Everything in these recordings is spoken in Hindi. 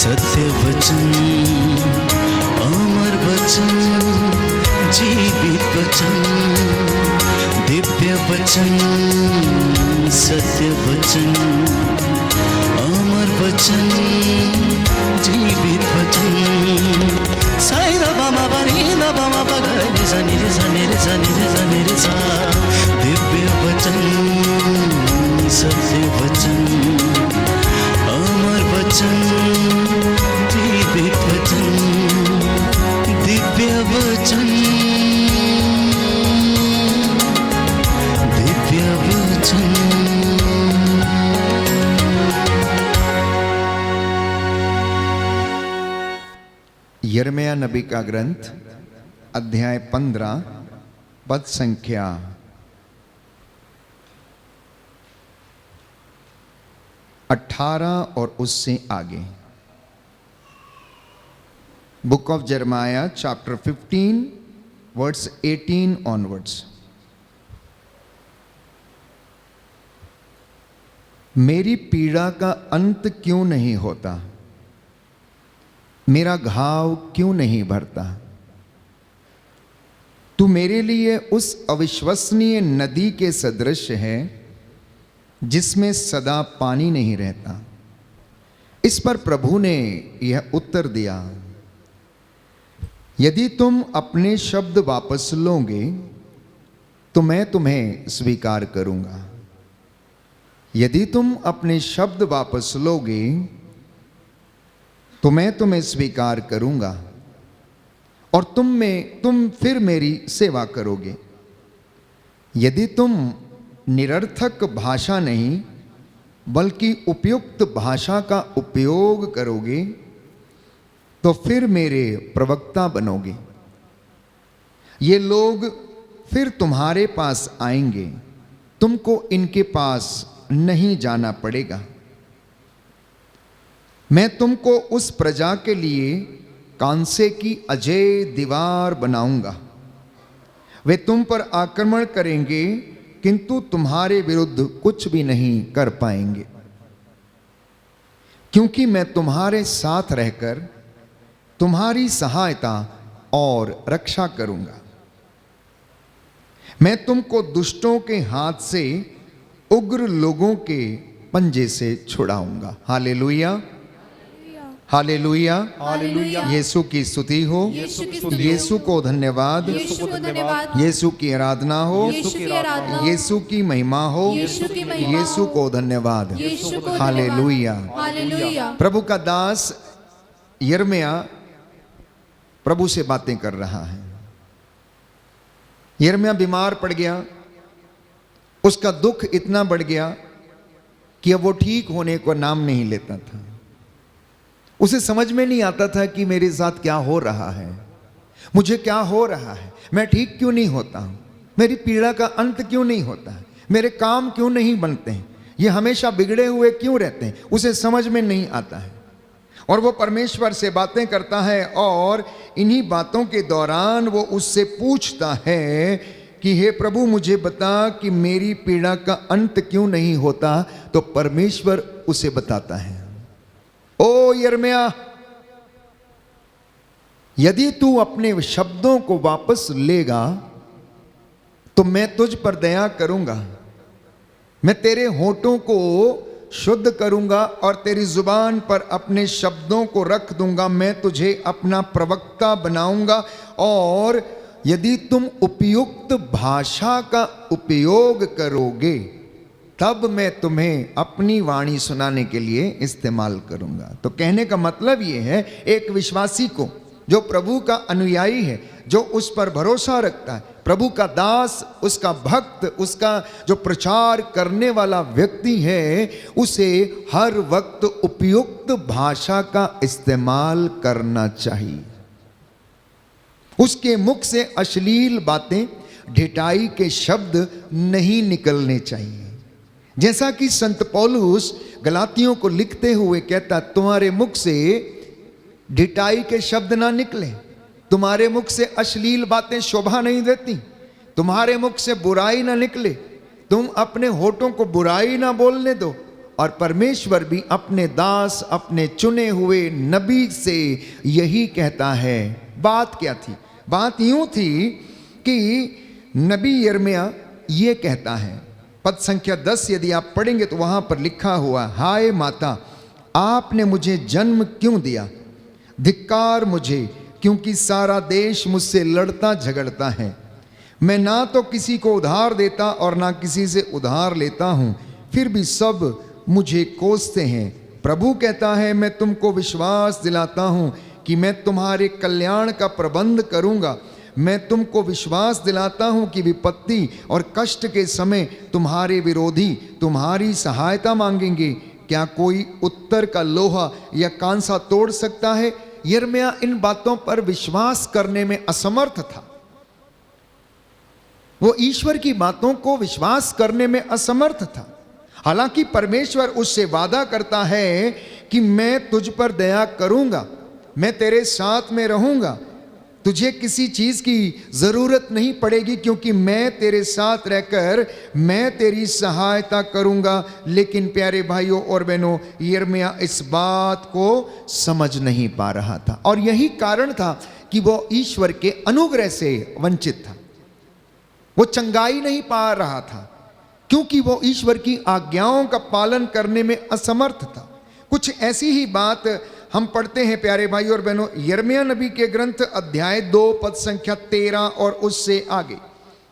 सत्य वचन, अमर वचन, जीवित वचन, दिव्य वचन, सत्य वचन, अमर वचन, जीवित वचन। साई दा बामा बनी दा बामा बगरे रे सा नी रे सा नी रे सा नी रे सा नी रे सा। दिव्य वचन, सत्य वचन, अमर वचन, जीवित वचन, दिव्य वचन, दिव्य वचन। यिर्मयाह नबी का ग्रंथ अध्याय 15 पद संख्या 18 और उससे आगे। बुक ऑफ यिर्मयाह चैप्टर 15 वर्ड्स 18 ऑनवर्ड्स। मेरी पीड़ा का अंत क्यों नहीं होता, मेरा घाव क्यों नहीं भरता। तू मेरे लिए उस अविश्वसनीय नदी के सदृश है जिसमें सदा पानी नहीं रहता। इस पर प्रभु ने यह उत्तर दिया, यदि तुम अपने शब्द वापस लोगे तो मैं तुम्हें स्वीकार करूंगा। यदि तुम अपने शब्द वापस लोगे तो मैं तुम्हें स्वीकार करूंगा और तुम फिर मेरी सेवा करोगे। यदि तुम निरर्थक भाषा नहीं बल्कि उपयुक्त भाषा का उपयोग करोगे तो फिर मेरे प्रवक्ता बनोगे। ये लोग फिर तुम्हारे पास आएंगे, तुमको इनके पास नहीं जाना पड़ेगा। मैं तुमको उस प्रजा के लिए कांसे की अजेय दीवार बनाऊंगा। वे तुम पर आक्रमण करेंगे किंतु तुम्हारे विरुद्ध कुछ भी नहीं कर पाएंगे, क्योंकि मैं तुम्हारे साथ रहकर तुम्हारी सहायता और रक्षा करूंगा। मैं तुमको दुष्टों के हाथ से, उग्र लोगों के पंजे से छुड़ाऊंगा। Hallelujah, hallelujah, hallelujah. यीशु की स्तुति हो, यीशु को धन्यवाद, यीशु की आराधना हो, यीशु की महिमा हो, यीशु को धन्यवाद। हालेलुया। प्रभु का दास यिर्मयाह प्रभु से बातें कर रहा है। यिर्मयाह बीमार पड़ गया, उसका दुख इतना बढ़ गया कि अब वो ठीक होने को नाम नहीं लेता था। उसे समझ में नहीं आता था कि मेरे साथ क्या हो रहा है, मुझे क्या हो रहा है, मैं ठीक क्यों नहीं होता हूं, मेरी पीड़ा का अंत क्यों नहीं होता है, मेरे काम क्यों नहीं बनते हैं, ये हमेशा बिगड़े हुए क्यों रहते हैं। उसे समझ में नहीं आता है और वो परमेश्वर से बातें करता है और इन्हीं बातों के दौरान वो उससे पूछता है कि हे प्रभु मुझे बता कि मेरी पीड़ा का अंत क्यों नहीं होता। तो परमेश्वर उसे बताता है, ओ यिर्मयाह, यदि तू अपने शब्दों को वापस लेगा तो मैं तुझ पर दया करूंगा, मैं तेरे होठों को शुद्ध करूंगा और तेरी जुबान पर अपने शब्दों को रख दूंगा। मैं तुझे अपना प्रवक्ता बनाऊंगा और यदि तुम उपयुक्त भाषा का उपयोग करोगे तब मैं तुम्हें अपनी वाणी सुनाने के लिए इस्तेमाल करूंगा। तो कहने का मतलब ये है, एक विश्वासी को, जो प्रभु का अनुयायी है, जो उस पर भरोसा रखता है, प्रभु का दास, उसका भक्त, उसका जो प्रचार करने वाला व्यक्ति है, उसे हर वक्त उपयुक्त भाषा का इस्तेमाल करना चाहिए। उसके मुख से अश्लील बातें, ढिठाई के शब्द नहीं निकलने चाहिए। जैसा कि संत पौलुस गलातियों को लिखते हुए कहता, तुम्हारे मुख से ढिठाई के शब्द ना निकले, तुम्हारे मुख से अश्लील बातें शोभा नहीं देती, तुम्हारे मुख से बुराई ना निकले, तुम अपने होठों को बुराई ना बोलने दो और परमेश्वर भी अपने दास, अपने चुने हुए नबी से यही कहता है। बात क्या थी? बात यूं थी कि नबी यिर्मयाह ये कहता है, पद संख्या 10 यदि आप पढ़ेंगे तो वहां पर लिखा हुआ, हाय माता, आपने मुझे जन्म क्यों दिया? धिक्कार मुझे, क्योंकि सारा देश मुझसे लड़ता झगड़ता है। मैं ना तो किसी को उधार देता और ना किसी से उधार लेता हूं, फिर भी सब मुझे कोसते हैं। प्रभु कहता है, मैं तुमको विश्वास दिलाता हूं कि मैं तुम्हारे कल्याण का प्रबंध करूंगा। मैं तुमको विश्वास दिलाता हूं कि विपत्ति और कष्ट के समय तुम्हारे विरोधी तुम्हारी सहायता मांगेंगे। क्या कोई उत्तर का लोहा या कांसा तोड़ सकता है? यिर्मयाह इन बातों पर विश्वास करने में असमर्थ था। वो ईश्वर की बातों को विश्वास करने में असमर्थ था। हालांकि परमेश्वर उससे वादा करता है कि मैं तुझ पर दया करूंगा, मैं तेरे साथ में रहूंगा, तुझे किसी चीज की जरूरत नहीं पड़ेगी, क्योंकि मैं तेरे साथ रहकर मैं तेरी सहायता करूंगा। लेकिन प्यारे भाइयों और बहनों, यिर्मयाह इस बात को समझ नहीं पा रहा था, और यही कारण था कि वो ईश्वर के अनुग्रह से वंचित था। वो चंगाई नहीं पा रहा था क्योंकि वो ईश्वर की आज्ञाओं का पालन करने में असमर्थ था। कुछ ऐसी ही बात हम पढ़ते हैं प्यारे भाई और बहनों, यिर्मयाह नबी के ग्रंथ अध्याय 2 पद संख्या 13 और उससे आगे।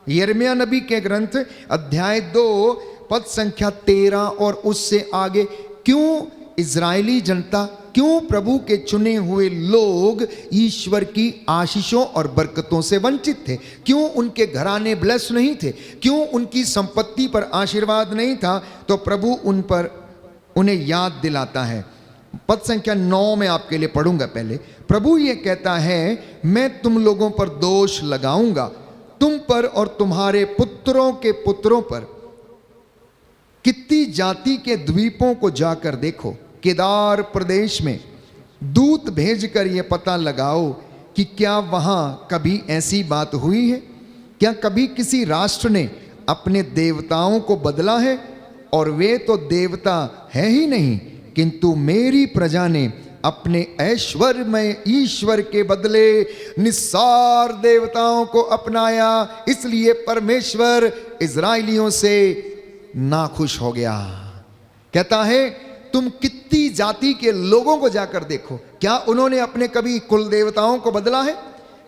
यिर्मयाह नबी के ग्रंथ अध्याय 2 पद संख्या 13 और उससे आगे। क्यों इजरायली जनता, क्यों प्रभु के चुने हुए लोग ईश्वर की आशीषों और बरकतों से वंचित थे? क्यों उनके घराने ब्लेस नहीं थे? क्यों उनकी संपत्ति पर आशीर्वाद नहीं था? तो प्रभु उन्हें याद दिलाता है। पद संख्या 9 में आपके लिए पढ़ूंगा। पहले प्रभु ये कहता है, मैं तुम लोगों पर दोष लगाऊंगा, तुम पर और तुम्हारे पुत्रों के पुत्रों पर। कित्ती जाति के द्वीपों को जाकर देखो, केदार प्रदेश में दूत भेजकर यह पता लगाओ कि क्या वहां कभी ऐसी बात हुई है? क्या कभी किसी राष्ट्र ने अपने देवताओं को बदला है? और वे तो देवता है ही नहीं, किंतु मेरी प्रजा ने अपने ऐश्वर्यमय ईश्वर के बदले निस्सार देवताओं को अपनाया। इसलिए परमेश्वर इजराइलियों से नाखुश हो गया। कहता है, तुम कितनी जाति के लोगों को जाकर देखो, क्या उन्होंने अपने कभी कुल देवताओं को बदला है?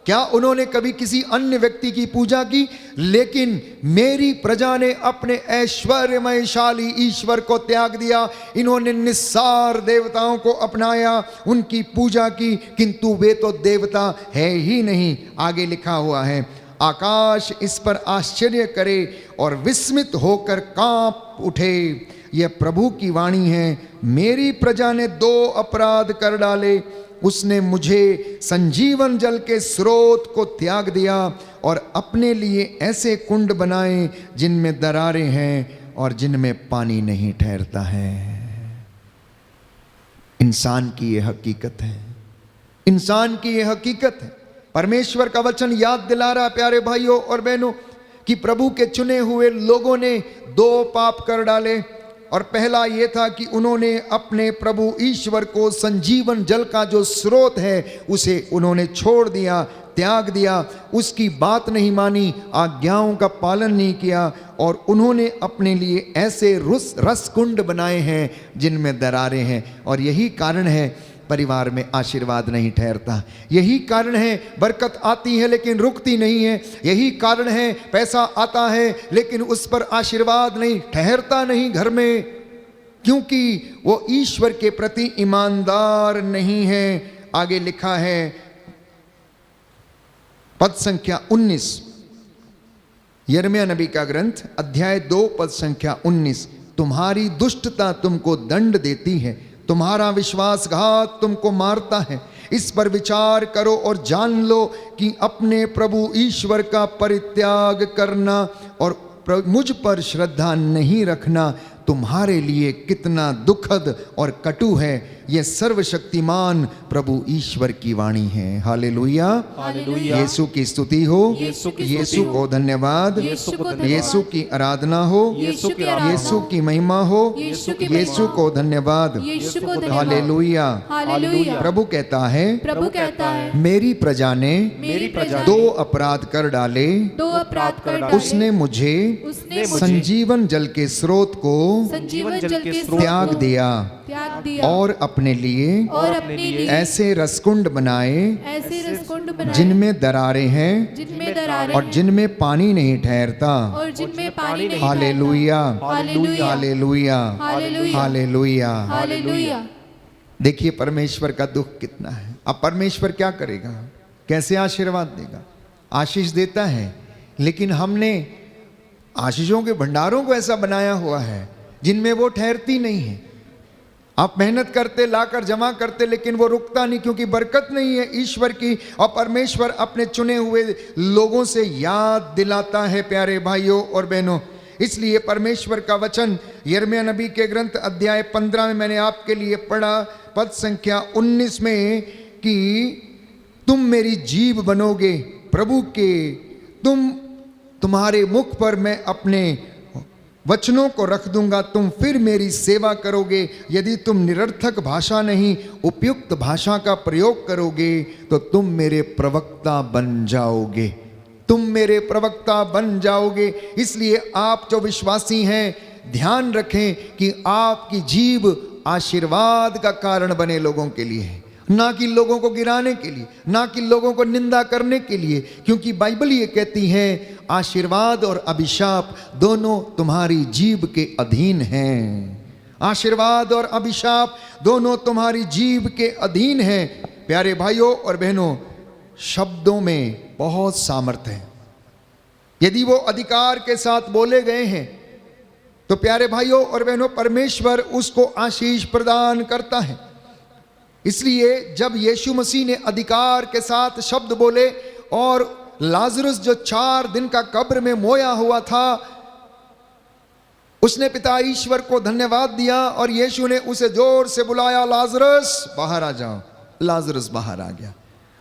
क्या उन्होंने कभी किसी अन्य व्यक्ति की पूजा की? लेकिन मेरी प्रजा ने अपने ऐश्वर्यमयशाली ईश्वर को त्याग दिया। इन्होंने निस्सार देवताओं को अपनाया, उनकी पूजा की, किंतु वे तो देवता है ही नहीं। आगे लिखा हुआ है, आकाश इस पर आश्चर्य करे और विस्मित होकर कांप उठे। यह प्रभु की वाणी है। मेरी प्रजा ने 2 अपराध कर डाले। उसने मुझे संजीवन जल के स्रोत को त्याग दिया और अपने लिए ऐसे कुंड बनाए जिनमें दरारें हैं और जिनमें पानी नहीं ठहरता है। इंसान की यह हकीकत है, इंसान की यह हकीकत है। परमेश्वर का वचन याद दिला रहा प्यारे भाइयों और बहनों कि प्रभु के चुने हुए लोगों ने 2 पाप कर डाले। और पहला यह था कि उन्होंने अपने प्रभु ईश्वर को, संजीवन जल का जो स्रोत है, उसे उन्होंने छोड़ दिया, त्याग दिया, उसकी बात नहीं मानी, आज्ञाओं का पालन नहीं किया, और उन्होंने अपने लिए ऐसे रस कुंड बनाए हैं जिनमें दरारें हैं। और यही कारण है परिवार में आशीर्वाद नहीं ठहरता। यही कारण है बरकत आती है लेकिन रुकती नहीं है। यही कारण है पैसा आता है लेकिन उस पर आशीर्वाद नहीं ठहरता नहीं घर में, क्योंकि वो ईश्वर के प्रति ईमानदार नहीं है। आगे लिखा है पद संख्या 19, यिर्मयाह नबी का ग्रंथ अध्याय 2 पद संख्या 19। तुम्हारी दुष्टता तुमको दंड देती है, तुम्हारा विश्वासघात तुमको मारता है। इस पर विचार करो और जान लो कि अपने प्रभु ईश्वर का परित्याग करना और मुझ पर श्रद्धा नहीं रखना तुम्हारे लिए कितना दुखद और कटु है, ये सर्वशक्तिमान प्रभु ईश्वर की वाणी है। Hallelujah, hallelujah. यीशु की स्तुति हो, यीशु की स्तुति यीशु हो। को धन्यवाद, यीशु को धन्यवाद। यीशु की आराधना हो, यीशु की आराधना यीशु हो। की महिमा हो, यीशु की यीशु को धन्यवाद। यीशु को धन्यवाद। हालेलुया। हालेलुया। प्रभु कहता है, प्रभु कहता है, मेरी प्रजा ने मेरी प्रजा दो अपराध कर डाले, दो अपराध कर डाले। उसने मुझे उसने संजीवन जल के स्रोत को संजीवन जल के स्रोत त्याग को दिया त्याग दिया और अपने लिए और अपने लिए ऐसे रसकुंड बनाए ऐसे रसकुंड बनाए जिनमें दरारें हैं जिनमें दरारें और जिनमें पानी नहीं ठहरता। और जिनमें पानी नहीं hallelujah, hallelujah. Hallelujah, hallelujah. Hallelujah. Hallelujah. देखिए परमेश्वर का दुख कितना है। अब परमेश्वर क्या करेगा, कैसे आशीर्वाद देगा? आशीष देता है, लेकिन हमने आशीषों के भंडारों को ऐसा बनाया हुआ है जिनमें वो ठहरती नहीं है। आप मेहनत करते, लाकर जमा करते, लेकिन वो रुकता नहीं, क्योंकि बरकत नहीं है ईश्वर की। और परमेश्वर अपने चुने हुए लोगों से याद दिलाता है प्यारे भाइयों और बहनों। इसलिए परमेश्वर का वचन यिर्मयाह नबी के ग्रंथ अध्याय 15 में मैंने आपके लिए पढ़ा, पद संख्या 19 में, कि तुम मेरी जीभ बनोगे प्रभु के, तुम्हारे मुख पर मैं अपने वचनों को रख दूंगा, तुम फिर मेरी सेवा करोगे। यदि तुम निरर्थक भाषा नहीं उपयुक्त भाषा का प्रयोग करोगे तो तुम मेरे प्रवक्ता बन जाओगे, तुम मेरे प्रवक्ता बन जाओगे। इसलिए आप जो विश्वासी हैं, ध्यान रखें कि आपकी जीभ आशीर्वाद का कारण बने लोगों के लिए, ना कि लोगों को गिराने के लिए, ना कि लोगों को निंदा करने के लिए। क्योंकि बाइबल ये कहती है आशीर्वाद और अभिशाप दोनों तुम्हारी जीभ के अधीन हैं। आशीर्वाद और अभिशाप दोनों तुम्हारी जीभ के अधीन हैं। प्यारे भाइयों और बहनों, शब्दों में बहुत सामर्थ्य है। यदि वो अधिकार के साथ बोले गए हैं तो प्यारे भाइयों और बहनों, परमेश्वर उसको आशीष प्रदान करता है। इसलिए जब यीशु मसीह ने अधिकार के साथ शब्द बोले और लाजरस जो 4 दिन का कब्र में मोया हुआ था, उसने पिता ईश्वर को धन्यवाद दिया और यीशु ने उसे जोर से बुलाया, लाजरस बाहर आ जाओ। लाजरस बाहर आ गया।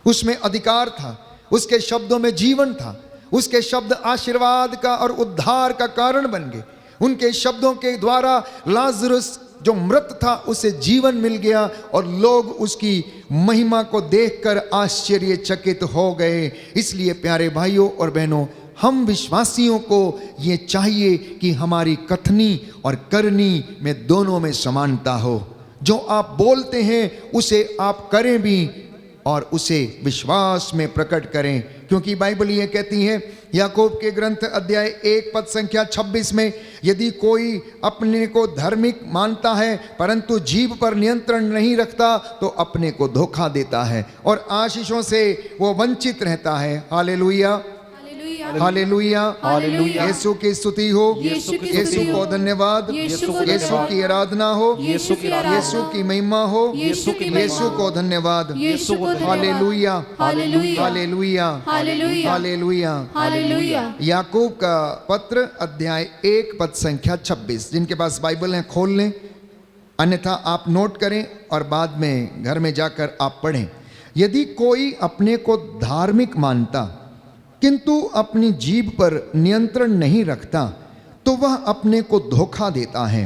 उसमें अधिकार था, उसके शब्दों में जीवन था, उसके शब्द आशीर्वाद का और उद्धार का कारण बन गए। उनके शब्दों के द्वारा लाजरस जो मृत था उसे जीवन मिल गया और लोग उसकी महिमा को देखकर आश्चर्यचकित हो गए। इसलिए प्यारे भाइयों और बहनों, हम विश्वासियों को ये चाहिए कि हमारी कथनी और करनी में दोनों में समानता हो। जो आप बोलते हैं उसे आप करें भी और उसे विश्वास में प्रकट करें, क्योंकि बाइबल ये कहती है याकूब के ग्रंथ अध्याय 1 पद संख्या 26 में, यदि कोई अपने को धार्मिक मानता है परंतु जीभ पर नियंत्रण नहीं रखता तो अपने को धोखा देता है और आशीषों से वो वंचित रहता है। Hallelujah, hallelujah, hallelujah. यीशु की स्तुति हो, यीशु की यीशु स्तुति को हो, धन्यवाद, यीशु को यीशु धन्यवाद, की आराधना हो, यीशु की आराधना, यीशु की महिमा हो, यीशु की महिमा, यीशु को धन्यवाद। यीशु को धन्यवाद। Hallelujah, hallelujah, hallelujah, hallelujah, hallelujah. Hallelujah. याकूब का पत्र अध्याय 1 पद संख्या 26। जिनके पास बाइबल है खोल लें, अन्यथा आप नोट करें और बाद में घर में जाकर आप पढ़ें। यदि कोई अपने को धार्मिक मानता किंतु अपनी जीभ पर नियंत्रण नहीं रखता तो वह अपने को धोखा देता है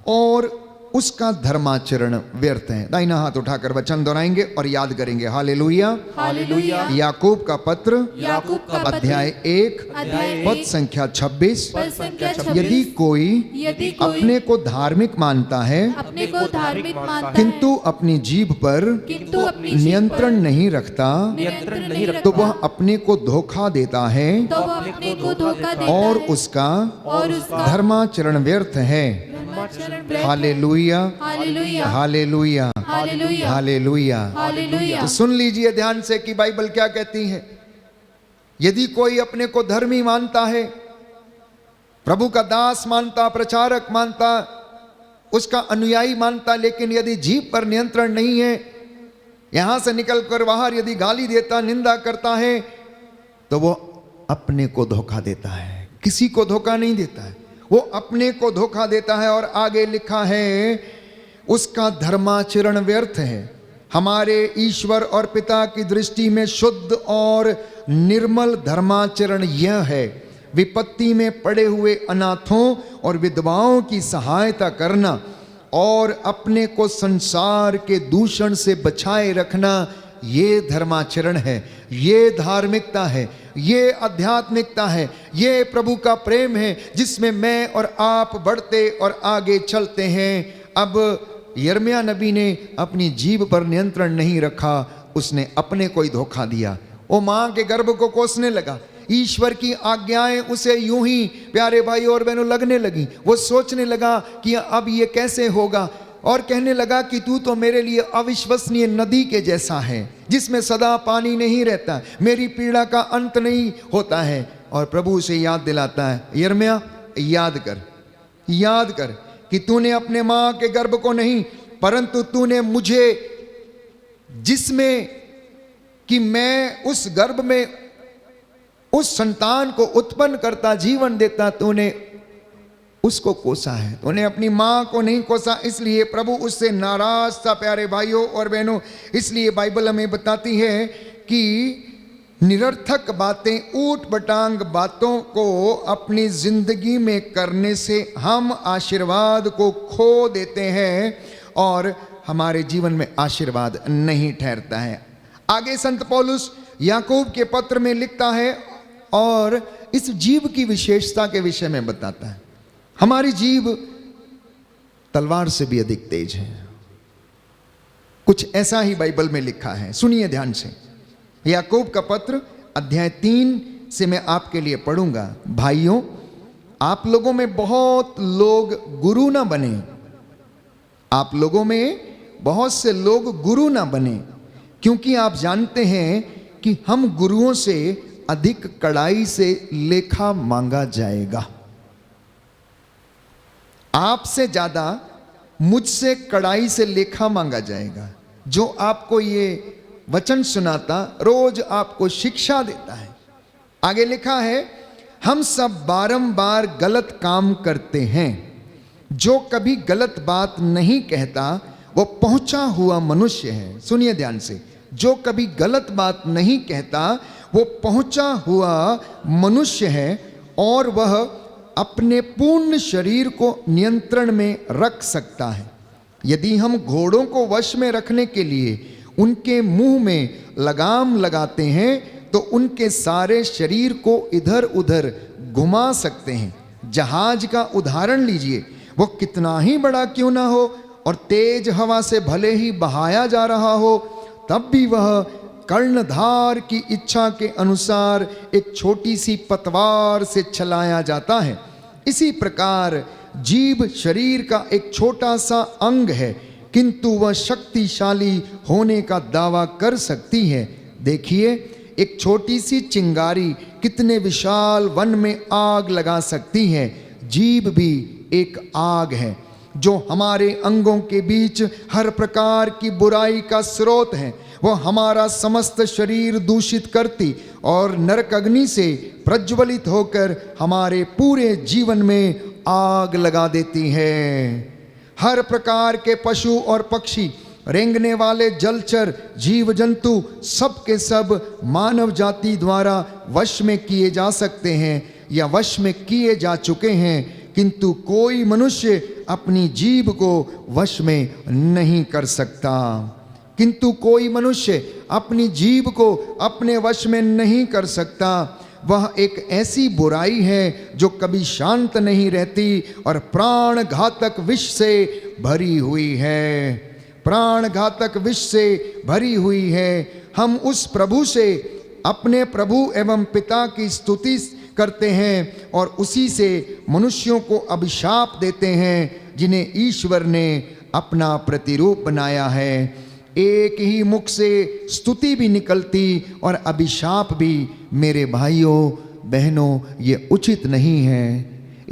और उसका धर्माचरण व्यर्थ है। दाहिना हाथ उठाकर वचन दोहराएंगे और याद करेंगे। Hallelujah, hallelujah. याकूब का पत्र याकूब का पत्र अध्याय 1 अध्याय पद 1 संख्या 26। पद संख्या 26। यदि कोई यदि कोई अपने को धार्मिक मानता है अपने को धार्मिक मानता है किंतु अपनी जीभ पर किंतु अपनी जीभ नियंत्रण नहीं रखता पर नियंत्रण नहीं तो रखता वह अपने को धोखा देता है तो वह अपने को धोखा देता और है उसका और उसका धर्माचरण व्यर्थ है। धर्माचरण व्यर्थ है। Hallelujah, hallelujah, hallelujah, hallelujah, hallelujah. Hallelujah. तो सुन लीजिए ध्यान से कि बाइबल क्या कहती है। यदि कोई अपने को धर्मी मानता है, प्रभु का दास मानता, प्रचारक मानता, उसका अनुयायी मानता, लेकिन यदि जीभ पर नियंत्रण नहीं है, यहां से निकलकर बाहर यदि गाली देता, निंदा करता है, तो वो अपने को धोखा देता है, किसी को धोखा नहीं देता है। वो अपने को धोखा देता है। और आगे लिखा है उसका धर्माचरण व्यर्थ है। हमारे ईश्वर और पिता की दृष्टि में शुद्ध और निर्मल धर्माचरण यह है, विपत्ति में पड़े हुए अनाथों और विधवाओं की सहायता करना और अपने को संसार के दूषण से बचाए रखना। ये धर्माचरण है, ये धार्मिकता है, ये आध्यात्मिकता है, ये प्रभु का प्रेम है जिसमें मैं और आप बढ़ते और आगे चलते हैं। अब यिर्मयाह नबी ने अपनी जीभ पर नियंत्रण नहीं रखा, उसने अपने को ही धोखा दिया। वो मां के गर्भ को कोसने लगा। ईश्वर की आज्ञाएं उसे यूं ही प्यारे भाई और बहनों लगने लगी। वो सोचने लगा कि अब ये कैसे होगा, और कहने लगा कि तू तो मेरे लिए अविश्वसनीय नदी के जैसा है जिसमें सदा पानी नहीं रहता, मेरी पीड़ा का अंत नहीं होता है। और प्रभु उसे याद दिलाता है, यिर्मयाह याद कर कि तूने अपने मां के गर्भ को नहीं, परंतु तूने मुझे, जिसमें कि मैं उस गर्भ में उस संतान को उत्पन्न करता, जीवन देता, तूने उसको कोसा है, तूने अपनी मां को नहीं कोसा। इसलिए प्रभु उससे नाराज था प्यारे भाइयों और बहनों। इसलिए बाइबल हमें बताती है कि निरर्थक बातें, ऊट पटांग बातों को अपनी जिंदगी में करने से हम आशीर्वाद को खो देते हैं और हमारे जीवन में आशीर्वाद नहीं ठहरता है। आगे संत पौलुस याकूब के पत्र में लिखता है और इस जीव की विशेषता के विषय में बताता है। हमारी जीव तलवार से भी अधिक तेज है। कुछ ऐसा ही बाइबल में लिखा है, सुनिए ध्यान से। याकूब का पत्र अध्याय 3 से मैं आपके लिए पढ़ूंगा। भाइयों, आप लोगों में बहुत लोग गुरु ना बने, आप लोगों में बहुत से लोग गुरु ना बने, क्योंकि आप जानते हैं कि हम गुरुओं से अधिक कड़ाई से लेखा मांगा जाएगा। आपसे ज्यादा मुझसे कड़ाई से लेखा मांगा जाएगा। जो आपको ये वचन सुनाता, रोज आपको शिक्षा देता है। आगे लिखा है, हम सब बारंबार गलत काम करते हैं। जो कभी गलत बात नहीं कहता वो पहुंचा हुआ मनुष्य है। सुनिए ध्यान से, जो कभी गलत बात नहीं कहता वो पहुंचा हुआ मनुष्य है और वह अपने पूर्ण शरीर को नियंत्रण में रख सकता है। यदि हम घोड़ों को वश में रखने के लिए उनके मुंह में लगाम लगाते हैं तो उनके सारे शरीर को इधर उधर घुमा सकते हैं। जहाज का उदाहरण लीजिए, वो कितना ही बड़ा क्यों ना हो और तेज हवा से भले ही बहाया जा रहा हो, तब भी वह कर्णधार की इच्छा के अनुसार एक छोटी सी पतवार से चलाया जाता है। इसी प्रकार जीभ शरीर का एक छोटा सा अंग है, किंतु वह शक्तिशाली होने का दावा कर सकती है। देखिए, एक छोटी सी चिंगारी कितने विशाल वन में आग लगा सकती है। जीभ भी एक आग है जो हमारे अंगों के बीच हर प्रकार की बुराई का स्रोत है। वह हमारा समस्त शरीर दूषित करती और नरक अग्नि से प्रज्वलित होकर हमारे पूरे जीवन में आग लगा देती है। हर प्रकार के पशु और पक्षी, रेंगने वाले जलचर, जीव जंतु, सब के सब मानव जाति द्वारा वश में किए जा सकते हैं या वश में किए जा चुके हैं, किंतु कोई मनुष्य अपनी जीभ को वश में नहीं कर सकता। किंतु कोई मनुष्य अपनी जीभ को अपने वश में नहीं कर सकता। वह एक ऐसी बुराई है जो कभी शांत नहीं रहती और प्राण घातक विष से भरी हुई है। प्राण घातक विष से भरी हुई है। हम उस प्रभु से, अपने प्रभु एवं पिता की स्तुति करते हैं और उसी से मनुष्यों को अभिशाप देते हैं जिन्हें ईश्वर ने अपना प्रतिरूप बनाया है। एक ही मुख से स्तुति भी निकलती और अभिशाप भी। मेरे भाइयों बहनों, ये उचित नहीं है।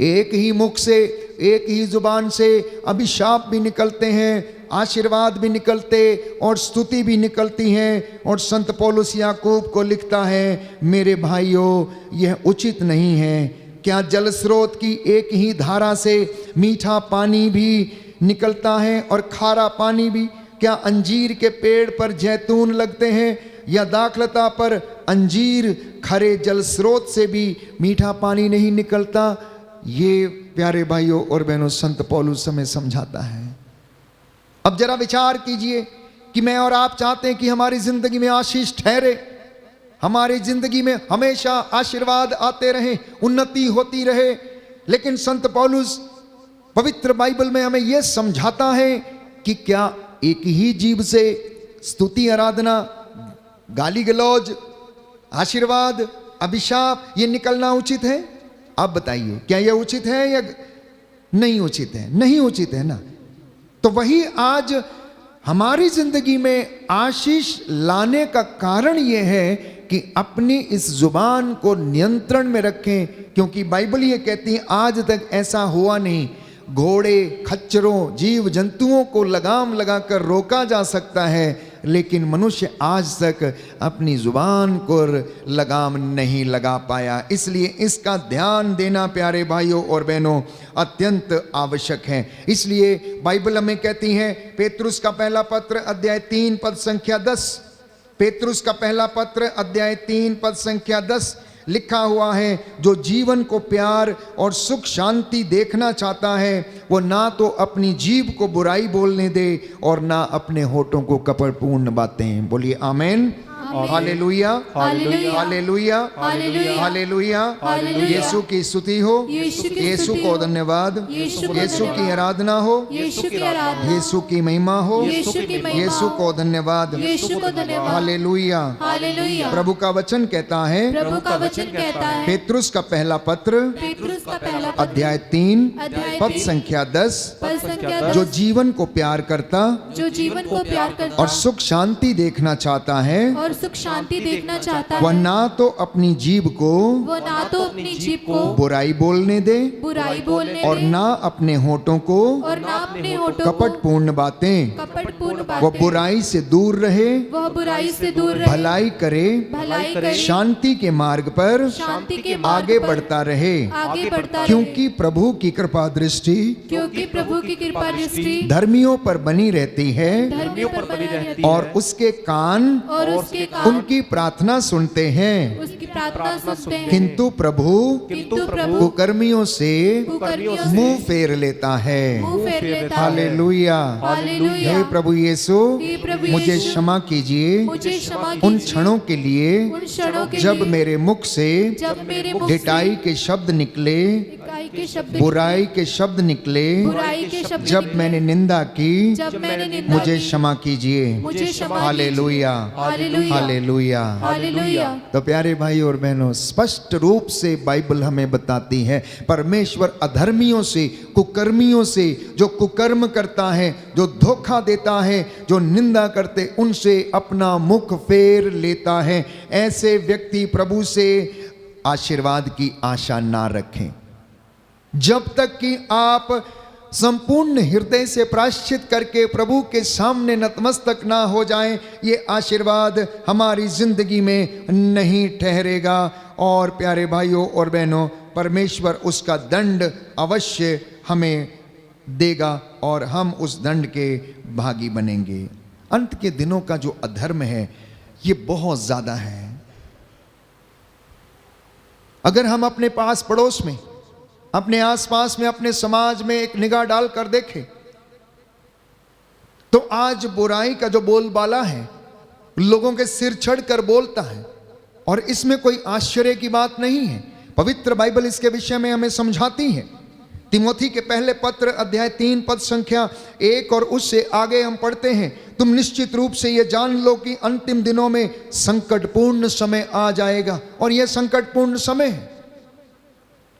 एक ही मुख से, एक ही जुबान से अभिशाप भी निकलते हैं, आशीर्वाद भी निकलते और स्तुति भी निकलती हैं। और संत पौलुस याकूब को लिखता है, मेरे भाइयों यह उचित नहीं है, क्या जल स्रोत की एक ही धारा से मीठा पानी भी निकलता है और खारा पानी भी? क्या अंजीर के पेड़ पर जैतून लगते हैं, या दाखलता पर अंजीर? खरे जल स्रोत से भी मीठा पानी नहीं निकलता। ये प्यारे भाइयों और बहनों संत पौलुस हमें समझाता है। अब जरा विचार कीजिए कि मैं और आप चाहते हैं कि हमारी जिंदगी में आशीष ठहरे, हमारी जिंदगी में हमेशा आशीर्वाद आते रहे, उन्नति होती रहे। लेकिन संत पौलुस पवित्र बाइबल में हमें यह समझाता है कि क्या एक ही जीव से स्तुति, आराधना, गाली गलौज, आशीर्वाद, अभिशाप ये निकलना उचित है? आप बताइए, क्या यह उचित है या नहीं उचित है? नहीं उचित है ना। तो वही आज हमारी जिंदगी में आशीष लाने का कारण यह है कि अपनी इस जुबान को नियंत्रण में रखें, क्योंकि बाइबल ये कहती है आज तक ऐसा हुआ नहीं। घोड़े, खच्चरों, जीव जंतुओं को लगाम लगाकर रोका जा सकता है, लेकिन मनुष्य आज तक अपनी जुबान को लगाम नहीं लगा पाया। इसलिए इसका ध्यान देना प्यारे भाइयों और बहनों अत्यंत आवश्यक है। इसलिए बाइबल हमें कहती है, पेतरुस का पहला पत्र अध्याय 3 पद संख्या 10, पेतरुस का पहला पत्र अध्याय 3 पद संख्या 10 लिखा हुआ है, जो जीवन को प्यार और सुख शांति देखना चाहता है वो ना तो अपनी जीभ को बुराई बोलने दे और ना अपने होठों को कपटपूर्ण बातें। बोलिए amen, hallelujah, hallelujah, hallelujah, hallelujah, hallelujah. Hallelujah. यीशु की स्तुति हो, यीशु को धन्यवाद, यीशु की आराधना हो, यीशु की आराधना, यीशु की महिमा हो, यीशु की महिमा यीशु को धन्यवाद, यीशु को धन्यवाद, हालेलुया। हालेलुया। प्रभु का वचन कहता है, प्रभु का वचन कहता है, पेतरुस का पहला पत्र पेतरुस का पहला पत्र अध्याय 3 अध्याय पद 3 संख्या 10, पद संख्या 10, जो जीवन को प्यार करता जो जीवन को प्यार करता और सुख शांति देखना चाहता है और सुख शांति देखना चाहता वह है, ना तो अपनी जीभ को वो ना तो अपनी जीभ को बुराई बोलने दे बुराई बोलने और दे ना अपने होठों को और ना अपने होठों को कपटपूर्ण बातें। कपटपूर्ण वह बातें, बुराई से दूर रहे, वह बुराई से दूर रहे, भलाई करे, भलाई करे, शांति के मार्ग पर शांति के मार्ग आगे पर बढ़ता रहे, आगे बढ़ता रहे, क्योंकि प्रभु की कृपा दृष्टि क्योंकि प्रभु की कृपा दृष्टि धर्मियों पर बनी रहती है धर्मियों पर बनी रहती है और उसके कान और उसके कान उनकी प्रार्थना सुनते हैं। उसकी प्रार्थना सुनते हैं, किंतु प्रभु कुकर्मियों से कुकर्मियों से मुंह फेर लेता है। मुंह फेर लेता है। Hallelujah, hallelujah. हे प्रभु यीशु, हे प्रभु मुझे यीशु, क्षमा कीजिए मुझे क्षमा उन कीजिए क्षणों के लिए उन क्षणों के जब लिए मेरे मुख से जब मेरे मुख से ढिठाई के शब्द निकले, इकाई के शब्द बुराई के शब्द निकले, बुराई के शब्द जब निकले, मैंने निंदा की, जब मैंने निंदा मुझे की, क्षमा कीजिए। मुझे क्षमा हालेलुया, हालेलुया, हालेलुया। हालेलुया। तो प्यारे भाई और बहनों, स्पष्ट रूप से बाइबल हमें बताती है परमेश्वर अधर्मियों से, कुकर्मियों से, जो कुकर्म करता है, जो धोखा देता है, जो निंदा करते, उनसे अपना मुख फेर लेता है। ऐसे व्यक्ति प्रभु से आशीर्वाद की आशा ना रखें। जब तक कि आप संपूर्ण हृदय से प्रायश्चित करके प्रभु के सामने नतमस्तक ना हो जाएं, ये आशीर्वाद हमारी जिंदगी में नहीं ठहरेगा। और प्यारे भाइयों और बहनों, परमेश्वर उसका दंड अवश्य हमें देगा और हम उस दंड के भागी बनेंगे। अंत के दिनों का जो अधर्म है ये बहुत ज्यादा है। अगर हम अपने पास पड़ोस में, अपने आसपास में, अपने समाज में एक निगाह डालकर देखें तो आज बुराई का जो बोलबाला है लोगों के सिर चढ़कर बोलता है, और इसमें कोई आश्चर्य की बात नहीं है। पवित्र बाइबल इसके विषय में हमें समझाती है। तिमोथी के पहले पत्र अध्याय 3 पद संख्या 1 और उससे आगे हम पढ़ते हैं, तुम निश्चित रूप से यह जान लो कि अंतिम दिनों में संकटपूर्ण समय आ जाएगा। और यह संकटपूर्ण समय है,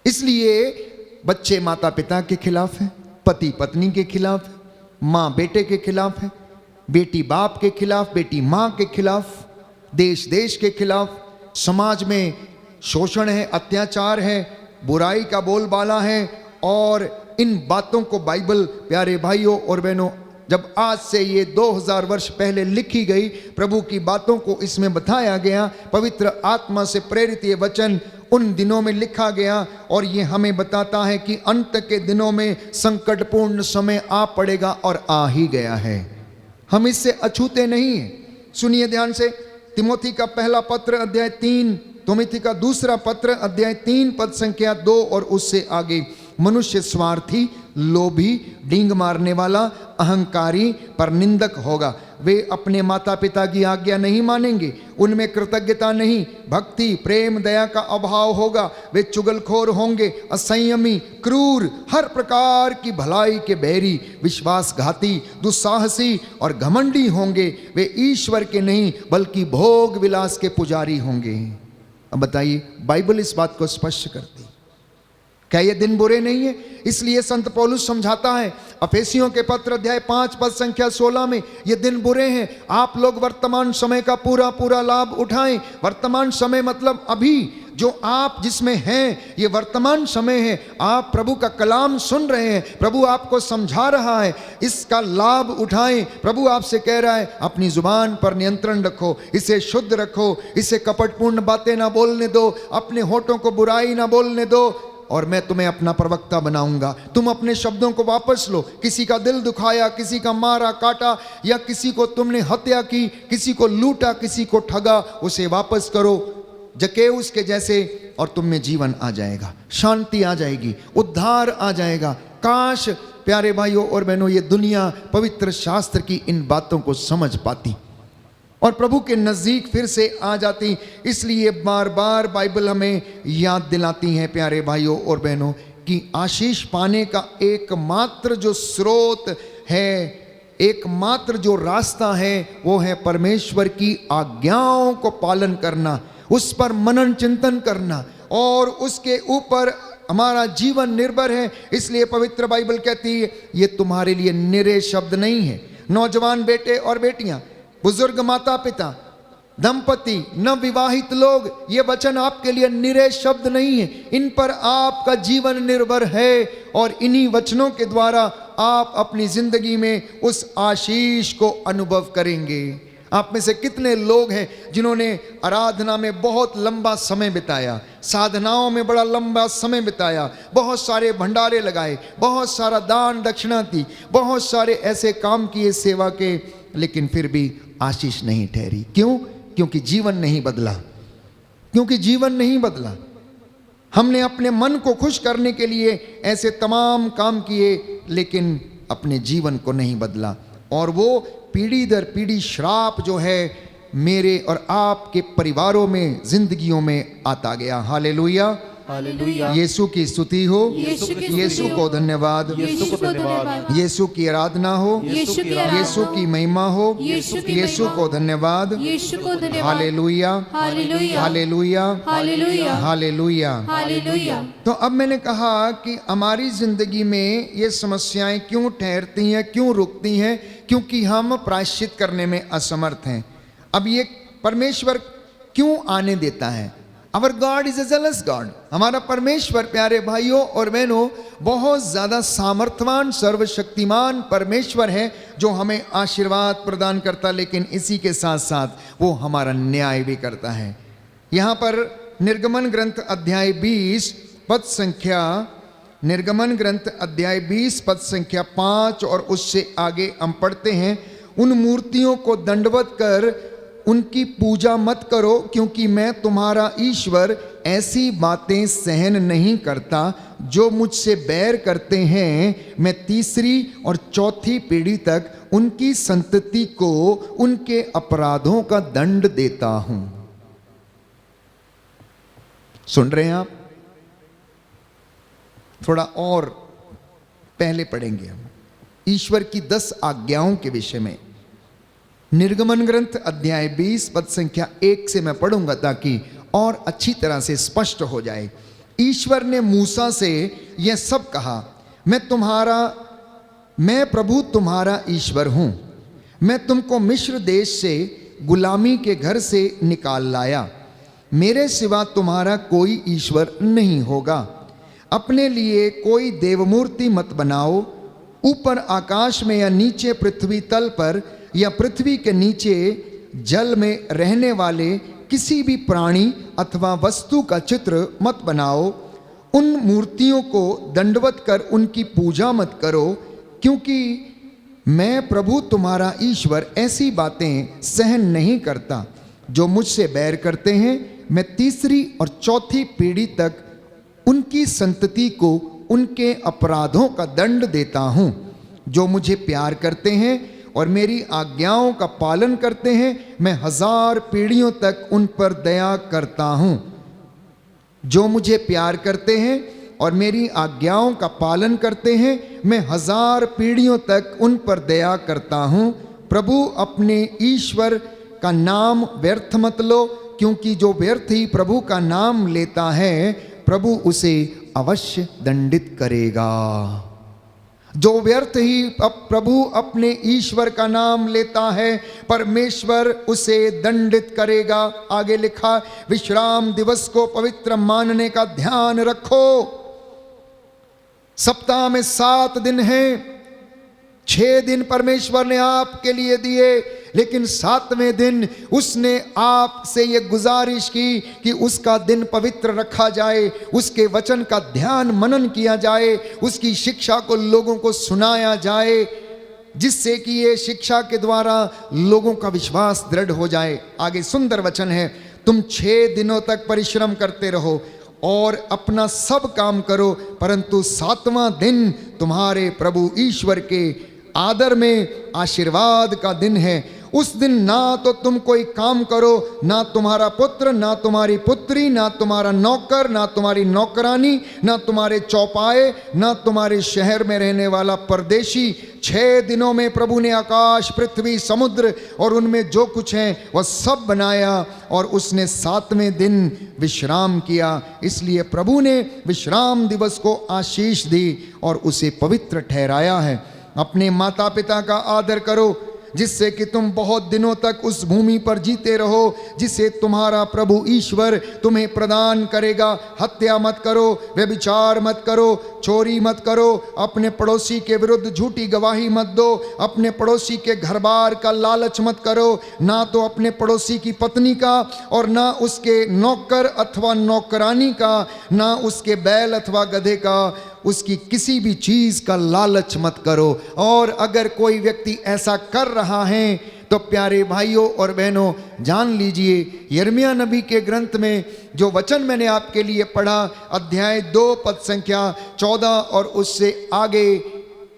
इसलिए बच्चे माता पिता के खिलाफ है, पति पत्नी के खिलाफ है, माँ बेटे के खिलाफ है, बेटी बाप के खिलाफ, बेटी माँ के खिलाफ, देश देश के खिलाफ, समाज में शोषण है, अत्याचार है, बुराई का बोलबाला है। और इन बातों को बाइबल प्यारे भाइयों और बहनों, जब आज से ये 2000 वर्ष पहले लिखी गई, प्रभु की बातों को इसमें बताया गया। पवित्र आत्मा से प्रेरित ये वचन उन दिनों में लिखा गया और ये हमें बताता है कि अंत के दिनों में संकटपूर्ण समय आ पड़ेगा और आ ही गया है। हम इससे अछूते नहीं हैं। सुनिए ध्यान से, तिमोथी का पहला पत्र अध्याय 3, तिमोथी का दूसरा पत्र अध्याय 3 पद संख्या 2 और उससे आगे, मनुष्य स्वार्थी, लोभी, डींग मारने वाला, अहंकारी, परनिंदक होगा। वे अपने माता पिता की आज्ञा नहीं मानेंगे, उनमें कृतज्ञता नहीं, भक्ति, प्रेम, दया का अभाव होगा। वे चुगलखोर होंगे, असंयमी, क्रूर, हर प्रकार की भलाई के बैरी, विश्वासघाती, दुस्साहसी और घमंडी होंगे। वे ईश्वर के नहीं बल्कि भोग विलास के पुजारी होंगे। अब बताइए, बाइबल इस बात को स्पष्ट करती, क्या ये दिन बुरे नहीं है? इसलिए संत पौलुस समझाता है अफेसियों के पत्र अध्याय 5 पद संख्या 16 में, ये दिन बुरे हैं, आप लोग वर्तमान समय का पूरा पूरा लाभ उठाएं। वर्तमान समय मतलब अभी जो आप जिसमें हैं, ये वर्तमान समय है। आप प्रभु का कलाम सुन रहे हैं, प्रभु आपको समझा रहा है, इसका लाभ उठाएं। प्रभु आपसे कह रहा है अपनी जुबान पर नियंत्रण रखो, इसे शुद्ध रखो, इसे कपटपूर्ण बातें ना बोलने दो, अपने होठों को बुराई ना बोलने दो, और मैं तुम्हें अपना प्रवक्ता बनाऊंगा। तुम अपने शब्दों को वापस लो। किसी का दिल दुखाया, किसी का मारा काटा, या किसी को तुमने हत्या की, किसी को लूटा, किसी को ठगा, उसे वापस करो जकेउस के जैसे, और तुम में जीवन आ जाएगा, शांति आ जाएगी, उद्धार आ जाएगा। काश प्यारे भाइयों और बहनों ये दुनिया पवित्र शास्त्र की इन बातों को समझ पाती और प्रभु के नज़दीक फिर से आ जाती। इसलिए बार बार बाइबल हमें याद दिलाती है प्यारे भाइयों और बहनों कि आशीष पाने का एकमात्र जो स्रोत है, एकमात्र जो रास्ता है, वो है परमेश्वर की आज्ञाओं को पालन करना, उस पर मनन चिंतन करना, और उसके ऊपर हमारा जीवन निर्भर है। इसलिए पवित्र बाइबल कहती है ये तुम्हारे लिए निरे शब्द नहीं है। नौजवान बेटे और बेटियां, बुजुर्ग माता पिता, दंपति, नवविवाहित लोग, ये वचन आपके लिए निरे शब्द नहीं है। इन पर आपका जीवन निर्भर है और इन्हीं वचनों के द्वारा आप अपनी जिंदगी में उस आशीष को अनुभव करेंगे। आप में से कितने लोग हैं जिन्होंने आराधना में बहुत लंबा समय बिताया, साधनाओं में बड़ा लंबा समय बिताया, बहुत सारे भंडारे लगाए, बहुत सारा दान दक्षिणा दी, बहुत सारे ऐसे काम किए सेवा के, लेकिन फिर भी आशीष नहीं ठहरी। क्यों? क्योंकि जीवन नहीं बदला, क्योंकि जीवन नहीं बदला। हमने अपने मन को खुश करने के लिए ऐसे तमाम काम किए, लेकिन अपने जीवन को नहीं बदला, और वो पीढ़ी दर पीढ़ी श्राप जो है मेरे और आपके परिवारों में, जिंदगियों में आता गया। Hallelujah, hallelujah. यीशु की स्तुति हो, यीशु की यीशु स्तुति को हो, धन्यवाद, यीशु को धन्यवाद, यीशु की आराधना हो, यीशु की आराधना यीशु हो, की महिमा हो, यीशु की यीशु महिमा को हो, धन्यवाद। यीशु को धन्यवाद। Hallelujah, hallelujah, hallelujah, hallelujah, hallelujah. Hallelujah. तो अब मैंने कहा कि हमारी जिंदगी में ये समस्याएं क्यों ठहरती हैं, क्यों रुकती हैं? क्योंकि हम प्रायश्चित करने में असमर्थ हैं। अब ये परमेश्वर क्यों आने देता है? Our God is a jealous God। हमारा परमेश्वर प्यारे भाइयों और बहनों बहुत ज़्यादा सामर्थ्यवान, सर्वशक्तिमान परमेश्वर है जो हमें आशीर्वाद प्रदान करता, लेकिन इसी के साथ साथ वो हमारा न्याय भी करता है। यहाँ पर निर्गमन ग्रंथ अध्याय 20 पद संख्या, निर्गमन ग्रंथ अध्याय 20 पद संख्या 5 और उससे आगे हम पढ़ते हैं, उन मूर्तियों को दंडवत कर उनकी पूजा मत करो, क्योंकि मैं तुम्हारा ईश्वर ऐसी बातें सहन नहीं करता। जो मुझसे बैर करते हैं मैं तीसरी और चौथी पीढ़ी तक उनकी संतति को उनके अपराधों का दंड देता हूं। सुन रहे हैं आप? थोड़ा और पहले पढ़ेंगे हम ईश्वर की 10 आज्ञाओं के विषय में। निर्गमन ग्रंथ अध्याय 20 पद संख्या 1 से मैं पढ़ूंगा ताकि और अच्छी तरह से स्पष्ट हो जाए। ईश्वर ने मूसा से यह सब कहा, मैं प्रभु तुम्हारा ईश्वर हूं। मैं तुमको मिस्र देश से गुलामी के घर से निकाल लाया। मेरे सिवा तुम्हारा कोई ईश्वर नहीं होगा। अपने लिए कोई देवमूर्ति मत बनाओ। ऊपर आकाश में या नीचे पृथ्वी तल पर या पृथ्वी के नीचे जल में रहने वाले किसी भी प्राणी अथवा वस्तु का चित्र मत बनाओ। उन मूर्तियों को दंडवत कर उनकी पूजा मत करो, क्योंकि मैं प्रभु तुम्हारा ईश्वर ऐसी बातें सहन नहीं करता। जो मुझसे बैर करते हैं मैं तीसरी और चौथी पीढ़ी तक उनकी संतति को उनके अपराधों का दंड देता हूँ। जो मुझे प्यार करते हैं और मेरी आज्ञाओं का पालन करते हैं मैं 1000 पीढ़ियों तक उन पर दया करता हूँ। जो मुझे प्यार करते हैं और मेरी आज्ञाओं का पालन करते हैं मैं 1000 पीढ़ियों तक उन पर दया करता हूँ। प्रभु अपने ईश्वर का नाम व्यर्थ मत लो, क्योंकि जो व्यर्थ ही प्रभु का नाम लेता है प्रभु उसे अवश्य दंडित करेगा। जो व्यर्थ ही प्रभु अपने ईश्वर का नाम लेता है परमेश्वर उसे दंडित करेगा। आगे लिखा, विश्राम दिवस को पवित्र मानने का ध्यान रखो। सप्ताह में 7 दिन हैं, 6 दिन परमेश्वर ने आपके लिए दिए, लेकिन 7वें दिन उसने आपसे ये गुजारिश की कि उसका दिन पवित्र रखा जाए, उसके वचन का ध्यान मनन किया जाए, उसकी शिक्षा को लोगों को सुनाया जाए, जिससे कि ये शिक्षा के द्वारा लोगों का विश्वास दृढ़ हो जाए। आगे सुंदर वचन है, तुम 6 दिनों तक परिश्रम करते रहो और अपना सब काम करो, परंतु 7वां दिन तुम्हारे प्रभु ईश्वर के आदर में आशीर्वाद का दिन है। उस दिन ना तो तुम कोई काम करो, ना तुम्हारा पुत्र, ना तुम्हारी पुत्री, ना तुम्हारा नौकर, ना तुम्हारी नौकरानी, ना तुम्हारे चौपाए, ना तुम्हारे शहर में रहने वाला परदेशी। 6 दिनों में प्रभु ने आकाश, पृथ्वी, समुद्र और उनमें जो कुछ है वह सब बनाया और उसने 7वें दिन विश्राम किया। इसलिए प्रभु ने विश्राम दिवस को आशीष दी और उसे पवित्र ठहराया है। अपने माता पिता का आदर करो, जिससे कि तुम बहुत दिनों तक उस भूमि पर जीते रहो जिसे तुम्हारा प्रभु ईश्वर तुम्हें प्रदान करेगा। हत्या मत करो, व्यभिचार मत करो, चोरी मत करो, अपने पड़ोसी के विरुद्ध झूठी गवाही मत दो, अपने पड़ोसी के घर बार का लालच मत करो, ना तो अपने पड़ोसी की पत्नी का और ना उसके नौकर अथवा नौकरानी का, ना उसके बैल अथवा गधे का, उसकी किसी भी चीज का लालच मत करो। और अगर कोई व्यक्ति ऐसा कर रहा है तो प्यारे भाइयों और बहनों जान लीजिए, यिर्मयाह नबी के ग्रंथ में जो वचन मैंने आपके लिए पढ़ा, अध्याय 2 पद संख्या 14 और उससे आगे,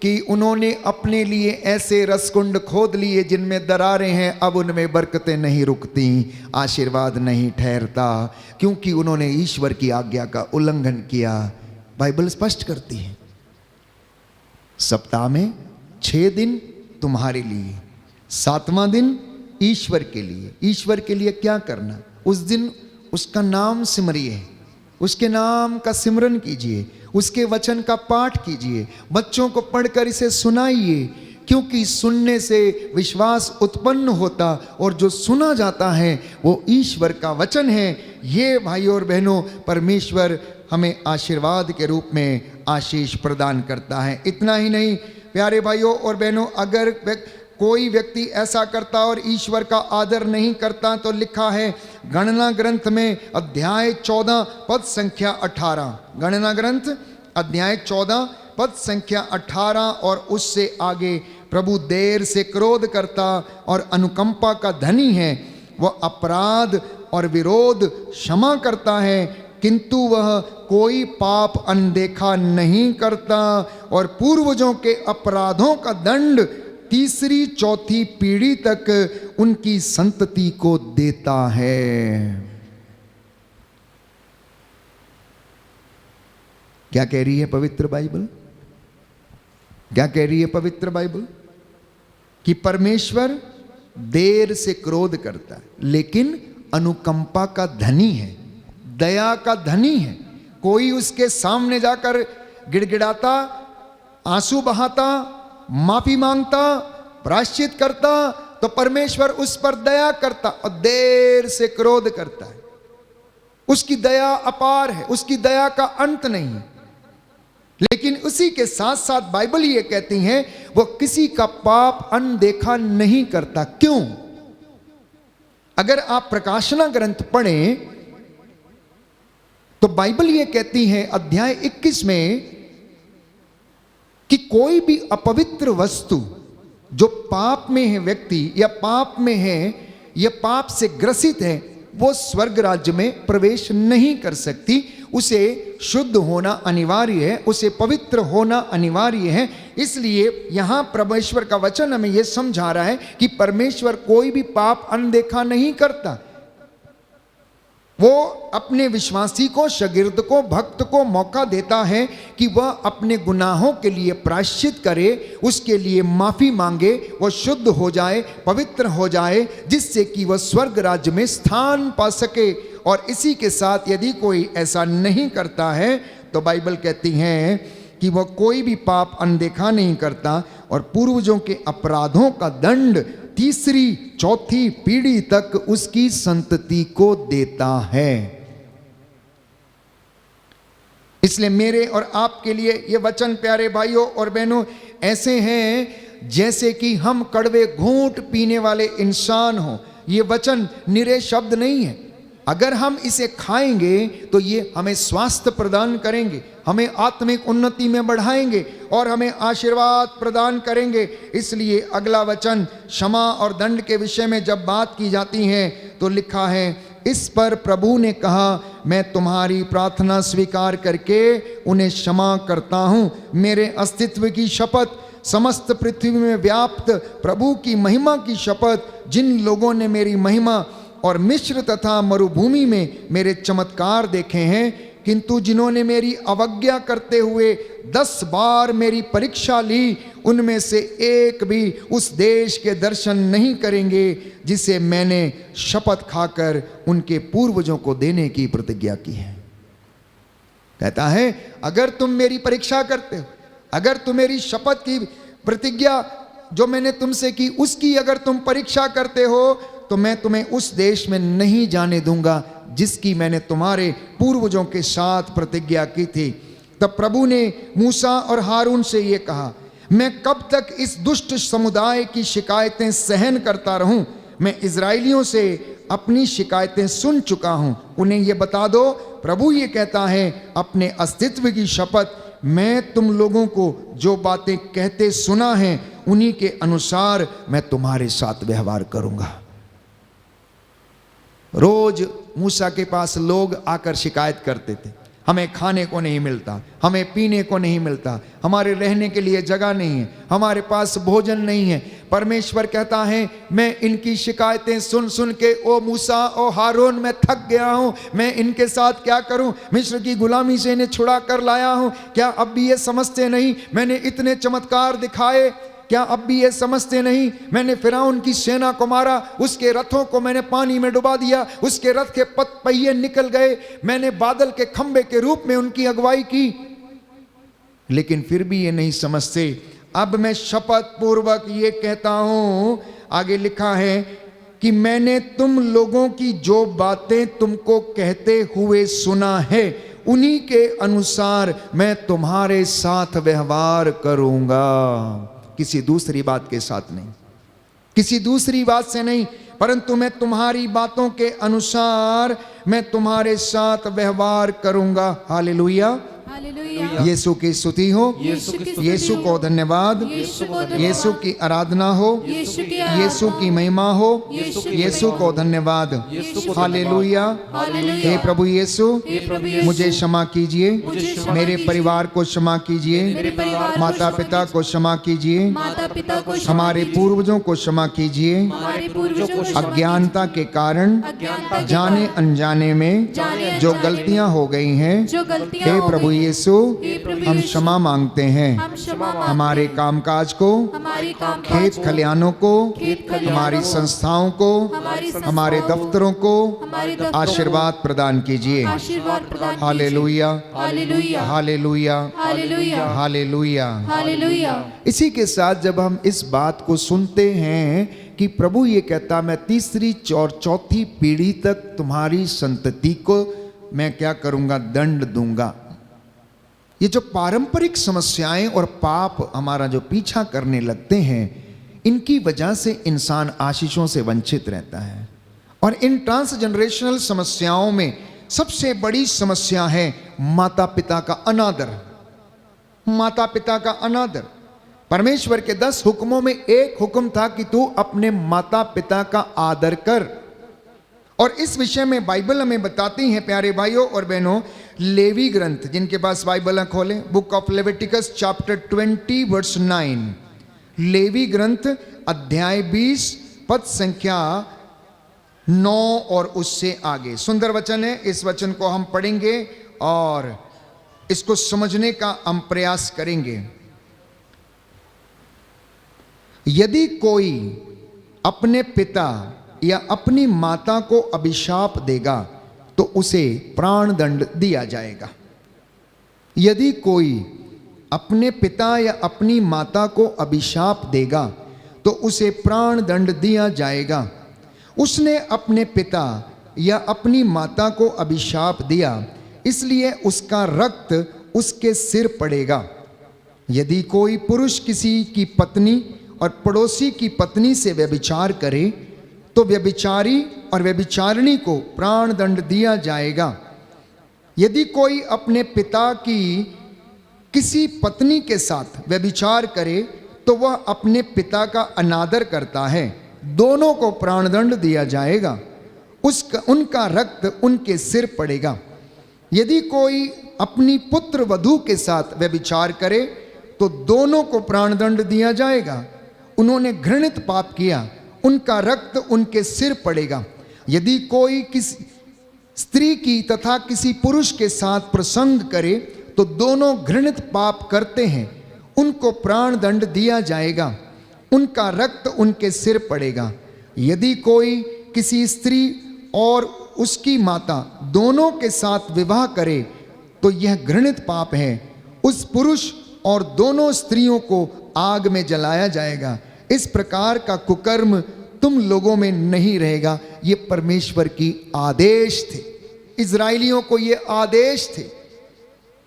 कि उन्होंने अपने लिए ऐसे रसकुंड खोद लिए जिनमें दरारें हैं, अब उनमें बरकतें नहीं रुकती, आशीर्वाद नहीं ठहरता, क्योंकि उन्होंने ईश्वर की आज्ञा का उल्लंघन किया। बाइबल स्पष्ट करती है, सप्ताह में 6 दिन तुम्हारे लिए, 7वां दिन ईश्वर के लिए। ईश्वर के लिए क्या करना? उस दिन उसका नाम सिमरिए, उसके नाम का सिमरन कीजिए, उसके वचन का पाठ कीजिए, बच्चों को पढ़कर इसे सुनाइए, क्योंकि सुनने से विश्वास उत्पन्न होता और जो सुना जाता है वो ईश्वर का वचन है। ये भाइयों और बहनों परमेश्वर हमें आशीर्वाद के रूप में आशीष प्रदान करता है। इतना ही नहीं प्यारे भाइयों और बहनों, अगर कोई व्यक्ति ऐसा करता और ईश्वर का आदर नहीं करता तो लिखा है गणना ग्रंथ में अध्याय 14 पद संख्या 18, गणना ग्रंथ अध्याय 14 पद संख्या 18 और उससे आगे, प्रभु देर से क्रोध करता और अनुकंपा का धनी है, वह अपराध और विरोध क्षमा करता है, किंतु वह कोई पाप अनदेखा नहीं करता और पूर्वजों के अपराधों का दंड तीसरी चौथी पीढ़ी तक उनकी संतति को देता है। क्या कह रही है पवित्र बाइबल? क्या कह रही है पवित्र बाइबल? कि परमेश्वर देर से क्रोध करता है लेकिन अनुकंपा का धनी है, दया का धनी है। कोई उसके सामने जाकर गिड़गिड़ाता, आंसू बहाता, माफी मांगता, प्रायश्चित करता तो परमेश्वर उस पर दया करता और देर से क्रोध करता है। उसकी दया अपार है, उसकी दया का अंत नहीं है। लेकिन उसी के साथ साथ बाइबल ये कहती है वो किसी का पाप अनदेखा नहीं करता। क्यों? अगर आप प्रकाशना ग्रंथ पढ़ें तो बाइबल ये कहती है अध्याय 21 में कि कोई भी अपवित्र वस्तु जो पाप में है व्यक्ति या पाप में है या पाप से ग्रसित है, वो स्वर्ग राज्य में प्रवेश नहीं कर सकती। उसे शुद्ध होना अनिवार्य है, उसे पवित्र होना अनिवार्य है। इसलिए यहां परमेश्वर का वचन हमें यह समझा रहा है कि परमेश्वर कोई भी पाप अनदेखा नहीं करता। वो अपने विश्वासी को, शागिर्द को, भक्त को मौका देता है कि वह अपने गुनाहों के लिए प्रायश्चित करे, उसके लिए माफी मांगे, वह शुद्ध हो जाए, पवित्र हो जाए, जिससे कि वह स्वर्ग राज्य में स्थान पा सके। और इसी के साथ यदि कोई ऐसा नहीं करता है तो बाइबल कहती है कि वह कोई भी पाप अनदेखा नहीं करता और पूर्वजों के अपराधों का दंड तीसरी चौथी पीढ़ी तक उसकी संतति को देता है। इसलिए मेरे और आपके लिए ये वचन प्यारे भाइयों और बहनों ऐसे हैं जैसे कि हम कड़वे घूंट पीने वाले इंसान हो। ये वचन निरे शब्द नहीं है। अगर हम इसे खाएंगे तो ये हमें स्वास्थ्य प्रदान करेंगे, हमें आत्मिक उन्नति में बढ़ाएंगे और हमें आशीर्वाद प्रदान करेंगे। इसलिए अगला वचन क्षमा और दंड के विषय में जब बात की जाती है तो लिखा है, इस पर प्रभु ने कहा, मैं तुम्हारी प्रार्थना स्वीकार करके उन्हें क्षमा करता हूँ। मेरे अस्तित्व की शपथ, समस्त पृथ्वी में व्याप्त प्रभु की महिमा की शपथ, जिन लोगों ने मेरी महिमा और मिस्र तथा मरुभूमि में मेरे चमत्कार देखे हैं, किंतु जिन्होंने मेरी अवज्ञा करते हुए 10 बार मेरी परीक्षा ली, उनमें से एक भी उस देश के दर्शन नहीं करेंगे जिसे मैंने शपथ खाकर उनके पूर्वजों को देने की प्रतिज्ञा की है। कहता है, अगर तुम मेरी परीक्षा करते हो, अगर तुम मेरी शपथ की प्रतिज्ञा जो मैंने तुमसे की उसकी अगर तुम परीक्षा करते हो, तो मैं तुम्हें उस देश में नहीं जाने दूंगा जिसकी मैंने तुम्हारे पूर्वजों के साथ प्रतिज्ञा की थी। तब प्रभु ने मूसा और हारून से ये कहा, मैं कब तक इस दुष्ट समुदाय की शिकायतें सहन करता रहूं? मैं इजराइलियों से अपनी शिकायतें सुन चुका हूं, उन्हें ये बता दो। प्रभु ये कहता है, अपने अस्तित्व की शपथ, मैं तुम लोगों को जो बातें कहते सुना है उन्हीं के अनुसार मैं तुम्हारे साथ व्यवहार करूंगा। रोज मूसा के पास लोग आकर शिकायत करते थे, हमें खाने को नहीं मिलता, हमें पीने को नहीं मिलता, हमारे रहने के लिए जगह नहीं है, हमारे पास भोजन नहीं है। परमेश्वर कहता है, मैं इनकी शिकायतें सुन सुन के ओ मूसा ओ हारून मैं थक गया हूं, मैं इनके साथ क्या करूं? मिस्र की गुलामी से इन्हें छुड़ा कर लाया हूं, क्या अब भी ये समझते नहीं? मैंने इतने चमत्कार दिखाए, क्या अब भी ये समझते नहीं? मैंने फिरौन की सेना को मारा, उसके रथों को मैंने पानी में डुबा दिया, उसके रथ के पहिए निकल गए, मैंने बादल के खंबे के रूप में उनकी अगुवाई की, लेकिन फिर भी ये नहीं समझते। अब मैं शपथ पूर्वक ये कहता हूं, आगे लिखा है कि मैंने तुम लोगों की जो बातें तुमको कहते हुए सुना है उन्हीं के अनुसार मैं तुम्हारे साथ व्यवहार करूंगा। किसी दूसरी बात के साथ नहीं, किसी दूसरी बात से नहीं, परंतु मैं तुम्हारी बातों के अनुसार मैं तुम्हारे साथ व्यवहार करूंगा। Hallelujah, hallelujah. यीशु की स्तुति हो, यीशु को धन्यवाद, यीशु की आराधना हो, यीशु की महिमा हो, यीशु को धन्यवाद। हालेलुया। हे प्रभु यीशु, मुझे क्षमा कीजिए, मेरे परिवार को क्षमा कीजिए, माता पिता को क्षमा कीजिए, हमारे पूर्वजों को क्षमा कीजिए, अज्ञानता के कारण जाने अनजाने में जो गलतियां हो गई हैं, हे प्रभु यीशु हम क्षमा मांगते हैं। हमारे कामकाज को, खेत खलियानों को, हमारी संस्थाओं को, हमारे दफ्तरों को आशीर्वाद प्रदान कीजिए। Hallelujah, hallelujah, hallelujah. इसी के साथ जब हम इस बात को सुनते हैं कि प्रभु ये कहता, मैं तीसरी और चौथी पीढ़ी तक तुम्हारी संतति को मैं क्या करूंगा? दंड दूंगा। ये जो पारंपरिक समस्याएं और पाप हमारा जो पीछा करने लगते हैं, इनकी वजह से इंसान आशीषों से वंचित रहता है, और इन ट्रांसजनरेशनल समस्याओं में सबसे बड़ी समस्या है माता पिता का अनादर। माता पिता का अनादर। परमेश्वर के 10 हुक्मों में एक हुक्म था कि तू अपने माता पिता का आदर कर। और इस विषय में बाइबल हमें बताती है प्यारे भाइयों और बहनों, लेवी ग्रंथ, जिनके पास बाइबल खोलें, book of Leviticus chapter 20 verse 9। Levi ग्रंथ अध्याय 20 पद संख्या 9 और उससे आगे। सुंदर वचन है। इस वचन को हम पढ़ेंगे और इसको समझने का हम प्रयास करेंगे। यदि कोई अपने पिता या अपनी माता को अभिशाप देगा तो उसे प्राण दंड दिया जाएगा। यदि कोई अपने पिता या अपनी माता को अभिशाप देगा तो उसे प्राण दंड दिया जाएगा। उसने अपने पिता या अपनी माता को अभिशाप दिया, इसलिए उसका रक्त उसके सिर पड़ेगा। यदि कोई पुरुष किसी की पत्नी और पड़ोसी की पत्नी से व्यभिचार करे तो व्यभिचारी और व्यभिचारिणी को प्राण दंड दिया जाएगा। यदि कोई अपने पिता की किसी पत्नी के साथ व्यभिचार करे तो वह अपने पिता का अनादर करता है, दोनों को प्राण दंड दिया जाएगा। उनका रक्त उनके सिर पड़ेगा। यदि कोई अपनी पुत्र वधू के साथ व्यभिचार करे तो दोनों को प्राण दंड दिया जाएगा। उन्होंने घृणित पाप किया, उनका रक्त उनके सिर पड़ेगा। यदि कोई किसी स्त्री की तथा किसी पुरुष के साथ प्रसंग करे तो दोनों घृणित पाप करते हैं, उनको प्राण दंड दिया जाएगा। उनका रक्त उनके सिर पड़ेगा। यदि कोई किसी स्त्री और उसकी माता दोनों के साथ विवाह करे तो यह घृणित पाप है। उस पुरुष और दोनों स्त्रियों को आग में जलाया जाएगा। इस प्रकार का कुकर्म तुम लोगों में नहीं रहेगा। ये परमेश्वर की आदेश थे। इजराइलियों को ये आदेश थे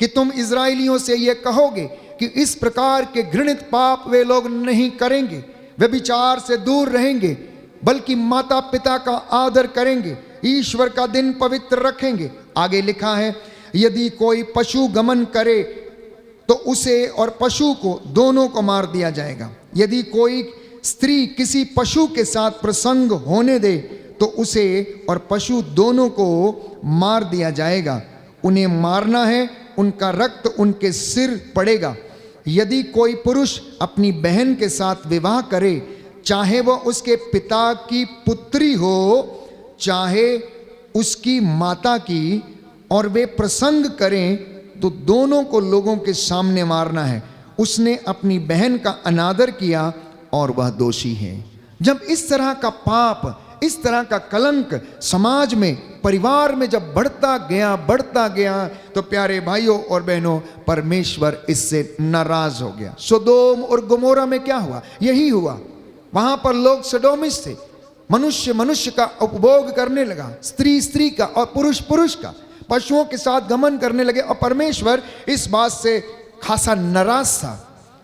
कि तुम इजराइलियों से ये कहोगे कि इस प्रकार के घृणित पाप वे लोग नहीं करेंगे, व्यभिचार से दूर रहेंगे, बल्कि माता पिता का आदर करेंगे, ईश्वर का दिन पवित्र रखेंगे। आगे लिखा है, यदि कोई पशु गमन करे तो उसे और पशु को दोनों को मार दिया जाएगा। यदि कोई स्त्री किसी पशु के साथ प्रसंग होने दे तो उसे और पशु दोनों को मार दिया जाएगा। उन्हें मारना है, उनका रक्त उनके सिर पड़ेगा। यदि कोई पुरुष अपनी बहन के साथ विवाह करे, चाहे वह उसके पिता की पुत्री हो चाहे उसकी माता की, और वे प्रसंग करें तो दोनों को लोगों के सामने मारना है। उसने अपनी बहन का अनादर किया और वह दोषी है। जब इस तरह का पाप, इस तरह का कलंक समाज में, परिवार में जब बढ़ता गया तो प्यारे भाइयों और बहनों, परमेश्वर इससे नाराज हो गया। सोदोम और गोमोरा में क्या हुआ? यही हुआ। वहां पर लोग सडोमिस थे। मनुष्य मनुष्य का उपभोग करने लगा, स्त्री स्त्री का और पुरुष पुरुष का, पशुओं के साथ गमन करने लगे। और परमेश्वर इस बात से खासा नाराज था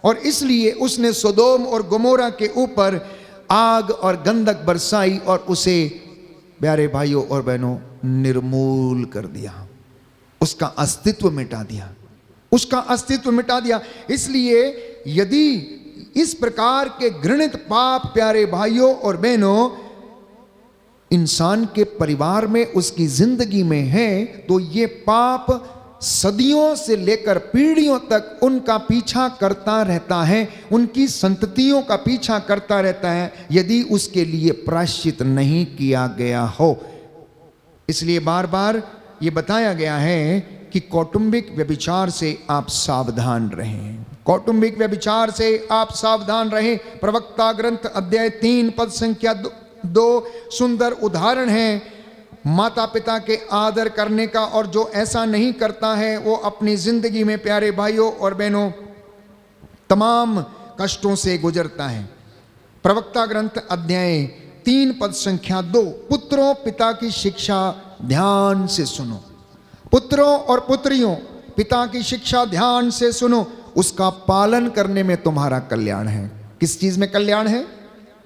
और इसलिए उसने सोदोम और गोमोरा के ऊपर आग और गंधक बरसाई और उसे प्यारे भाइयों और बहनों निर्मूल कर दिया। उसका अस्तित्व मिटा दिया, उसका अस्तित्व मिटा दिया। इसलिए यदि इस प्रकार के घृणित पाप प्यारे भाइयों और बहनों इंसान के परिवार में, उसकी जिंदगी में है, तो ये पाप सदियों से लेकर पीढ़ियों तक उनका पीछा करता रहता है, उनकी संततियों का पीछा करता रहता है, यदि उसके लिए प्रायश्चित नहीं किया गया हो। इसलिए बार बार ये बताया गया है कि कौटुंबिक व्यभिचार से आप सावधान रहें, कौटुंबिक व्यभिचार से आप सावधान रहें। प्रवक्ता ग्रंथ अध्याय 3 पद संख्या 2 सुंदर उदाहरण है माता पिता के आदर करने का। और जो ऐसा नहीं करता है वो अपनी जिंदगी में प्यारे भाइयों और बहनों तमाम कष्टों से गुजरता है। प्रवक्ता ग्रंथ अध्याय 3 पद संख्या 2, पुत्रों पिता की शिक्षा ध्यान से सुनो। पुत्रों और पुत्रियों, पिता की शिक्षा ध्यान से सुनो, उसका पालन करने में तुम्हारा कल्याण है। किस चीज में कल्याण है?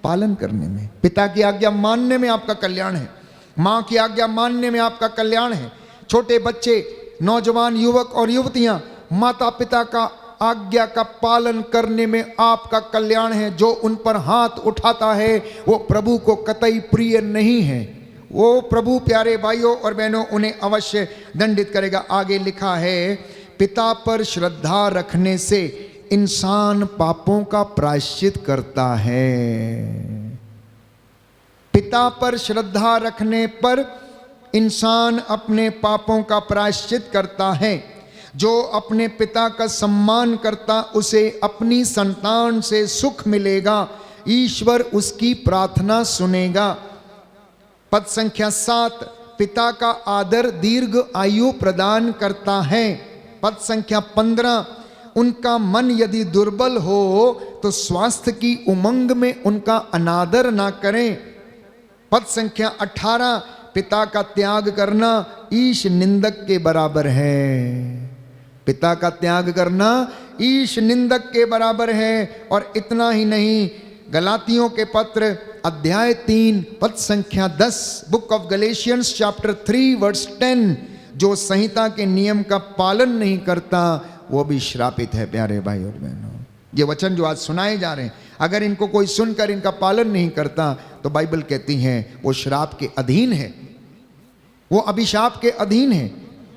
पालन करने में, पिता की आज्ञा मानने में आपका कल्याण है। माँ की आज्ञा मानने में आपका कल्याण है। छोटे बच्चे, नौजवान, युवक और युवतियां, माता पिता का आज्ञा का पालन करने में आपका कल्याण है। जो उन पर हाथ उठाता है वो प्रभु को कतई प्रिय नहीं है। वो प्रभु प्यारे भाइयों और बहनों उन्हें अवश्य दंडित करेगा। आगे लिखा है, पिता पर श्रद्धा रखने से इंसान पापों का प्रायश्चित करता है। पिता पर श्रद्धा रखने पर इंसान अपने पापों का प्रायश्चित करता है। जो अपने पिता का सम्मान करता उसे अपनी संतान से सुख मिलेगा, ईश्वर उसकी प्रार्थना सुनेगा। पद संख्या 7, पिता का आदर दीर्घ आयु प्रदान करता है। पद संख्या 15, उनका मन यदि दुर्बल हो तो स्वास्थ्य की उमंग में उनका अनादर ना करें। पद संख्या 18, पिता का त्याग करना ईश निंदक के बराबर है। पिता का त्याग करना ईश निंदक के बराबर है। और इतना ही नहीं, गलातियों के पत्र अध्याय 3 पद संख्या 10, book of Galatians chapter 3 verse 10, जो संहिता के नियम का पालन नहीं करता वो भी श्रापित है। प्यारे भाई और बहनों, ये वचन जो आज सुनाए जा रहे हैं, अगर इनको कोई सुनकर इनका पालन नहीं करता तो बाइबल कहती है वो श्राप के अधीन है, वो अभिशाप के अधीन है,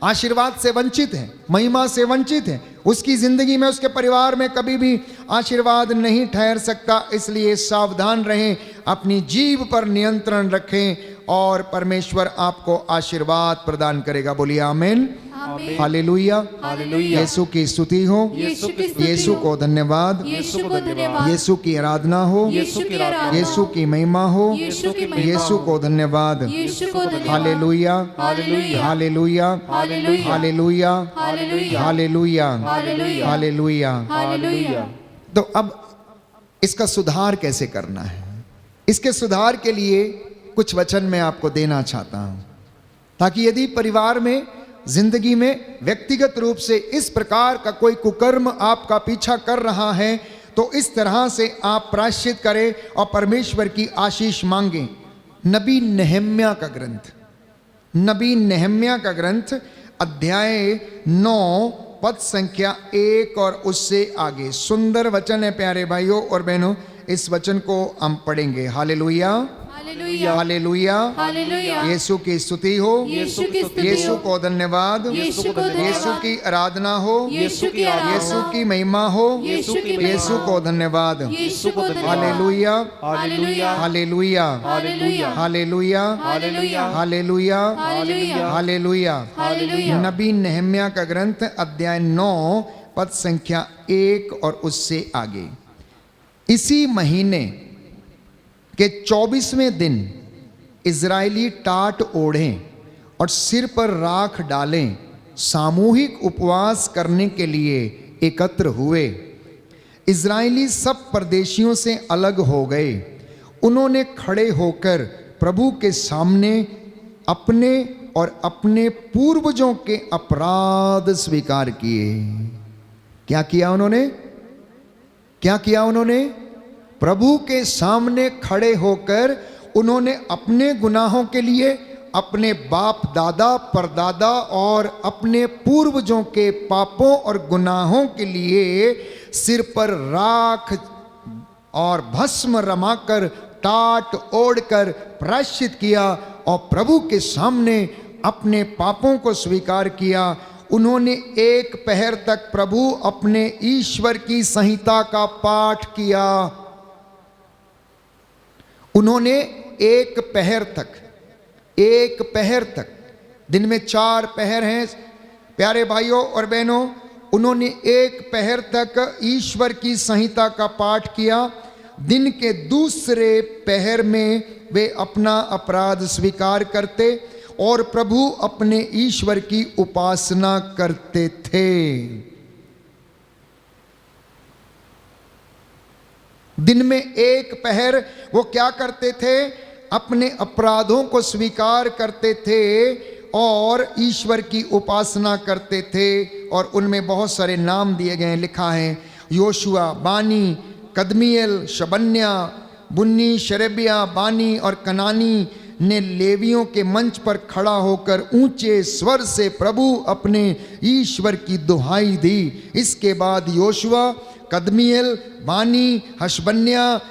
आशीर्वाद से वंचित है, महिमा से वंचित है। उसकी जिंदगी में, उसके परिवार में कभी भी आशीर्वाद नहीं ठहर सकता। इसलिए सावधान रहें, अपनी जीभ पर नियंत्रण रखें और परमेश्वर आपको आशीर्वाद प्रदान करेगा। बोलिए आमीन, हालेलुया, हालेलुया। यीशु की स्तुति हो, यीशु की स्तुति यीशु हो। को धन्यवाद, यीशु को धन्यवाद। यीशु की आराधना हो, यीशु की आराधना। यीशु की महिमा हो, यीशु की महिमा यीशु को धन्यवाद। यीशु को धन्यवाद। Hallelujah, hallelujah. Hallelujah, hallelujah. Hallelujah, hallelujah. Hallelujah, hallelujah. Hallelujah. Hallelujah. तो अब इसका सुधार कैसे करना है? इसके सुधार के लिए कुछ वचन मैं आपको देना चाहता हूं, ताकि यदि परिवार में, जिंदगी में व्यक्तिगत रूप से इस प्रकार का कोई कुकर्म आपका पीछा कर रहा है तो इस तरह से आप प्रायश्चित करें और परमेश्वर की आशीष मांगें। नबी नेहम्या का ग्रंथ, नबी नेहम्या का ग्रंथ अध्याय 9 पद संख्या 1 और उससे आगे सुंदर वचन है। प्यारे भाइयों और बहनों, इस वचन को हम पढ़ेंगे। Hallelujah, hallelujah. Hallelujah, hallelujah. यीशु की स्तुति हो, यीशु की स्तुति यीशु हो। को धन्यवाद, यीशु को धन्यवाद। यीशु की आराधना हो, यीशु की आराधना। यीशु की महिमा हो, यीशु की महिमा। यीशु को धन्यवाद। यीशु को धन्यवाद। Hallelujah, hallelujah. Hallelujah, hallelujah. Hallelujah, hallelujah. Hallelujah, hallelujah. Hallelujah. Hallelujah. नबी नेहम्या का ग्रंथ अध्याय 9 पद संख्या 1 और उससे आगे। इसी महीने के 24वें दिन इजरायली टाट ओढ़ें और सिर पर राख डालें, सामूहिक उपवास करने के लिए एकत्र हुए। इजरायली सब परदेशियों से अलग हो गए। उन्होंने खड़े होकर प्रभु के सामने अपने और अपने पूर्वजों के अपराध स्वीकार किए। क्या किया उन्होंने? क्या किया उन्होंने? प्रभु के सामने खड़े होकर उन्होंने अपने गुनाहों के लिए, अपने बाप दादा परदादा और अपने पूर्वजों के पापों और गुनाहों के लिए सिर पर राख और भस्म रमाकर, टाट ओढ़कर प्रायश्चित किया और प्रभु के सामने अपने पापों को स्वीकार किया। उन्होंने एक पहर तक प्रभु अपने ईश्वर की संहिता का पाठ किया। उन्होंने एक पहर तक, दिन में 4 पहर हैं प्यारे भाइयों और बहनों, उन्होंने एक पहर तक ईश्वर की संहिता का पाठ किया। दिन के दूसरे पहर में वे अपना अपराध स्वीकार करते और प्रभु अपने ईश्वर की उपासना करते थे। दिन में एक पहर वो क्या करते थे? अपने अपराधों को स्वीकार करते थे और ईश्वर की उपासना करते थे। और उनमें बहुत सारे नाम दिए गए, लिखा है योशुआ, बानी, कदमियल, शबन्या, बुन्नी, शरेबिया, बानी और कनानी, ने लेवियों के मंच पर खड़ा होकर ऊंचे स्वर से प्रभु अपने ईश्वर की दुहाई दी। इसके बाद योशुआ, कदमिएल, बानी, हशबन्या,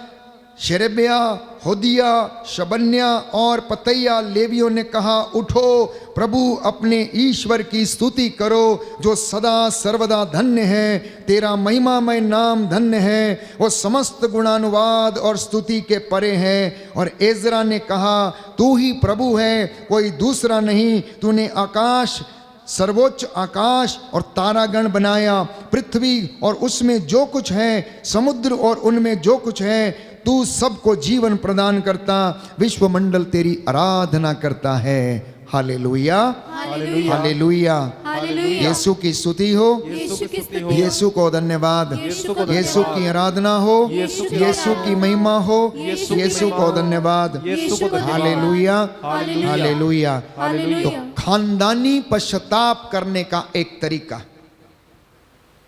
शेरेबिया, होदिया, शबन्या और पतैया लेवियों ने कहा, उठो प्रभु अपने ईश्वर की स्तुति करो जो सदा सर्वदा धन्य है। तेरा महिमामय नाम धन्य है, वो समस्त गुणानुवाद और स्तुति के परे है। और एजरा ने कहा, तू ही प्रभु है, कोई दूसरा नहीं। तूने आकाश, सर्वोच्च आकाश और तारागण बनाया, पृथ्वी और उसमें जो कुछ है, समुद्र और उनमें जो कुछ है। तू सबको जीवन प्रदान करता, विश्वमंडल तेरी आराधना करता है। Hallelujah, hallelujah, hallelujah. हालेलुया। यीशु की स्तुति हो, यीशु की स्तुति हो, यीशु को धन्यवाद, यीशु को यीशु की आराधना हो, यीशु की यीशु की महिमा हो, यीशु की यीशु महिमा को हो, धन्यवाद। यीशु को धन्यवाद। Hallelujah, hallelujah, hallelujah. तो हालेलुया। खानदानी पश्चाताप करने का एक तरीका,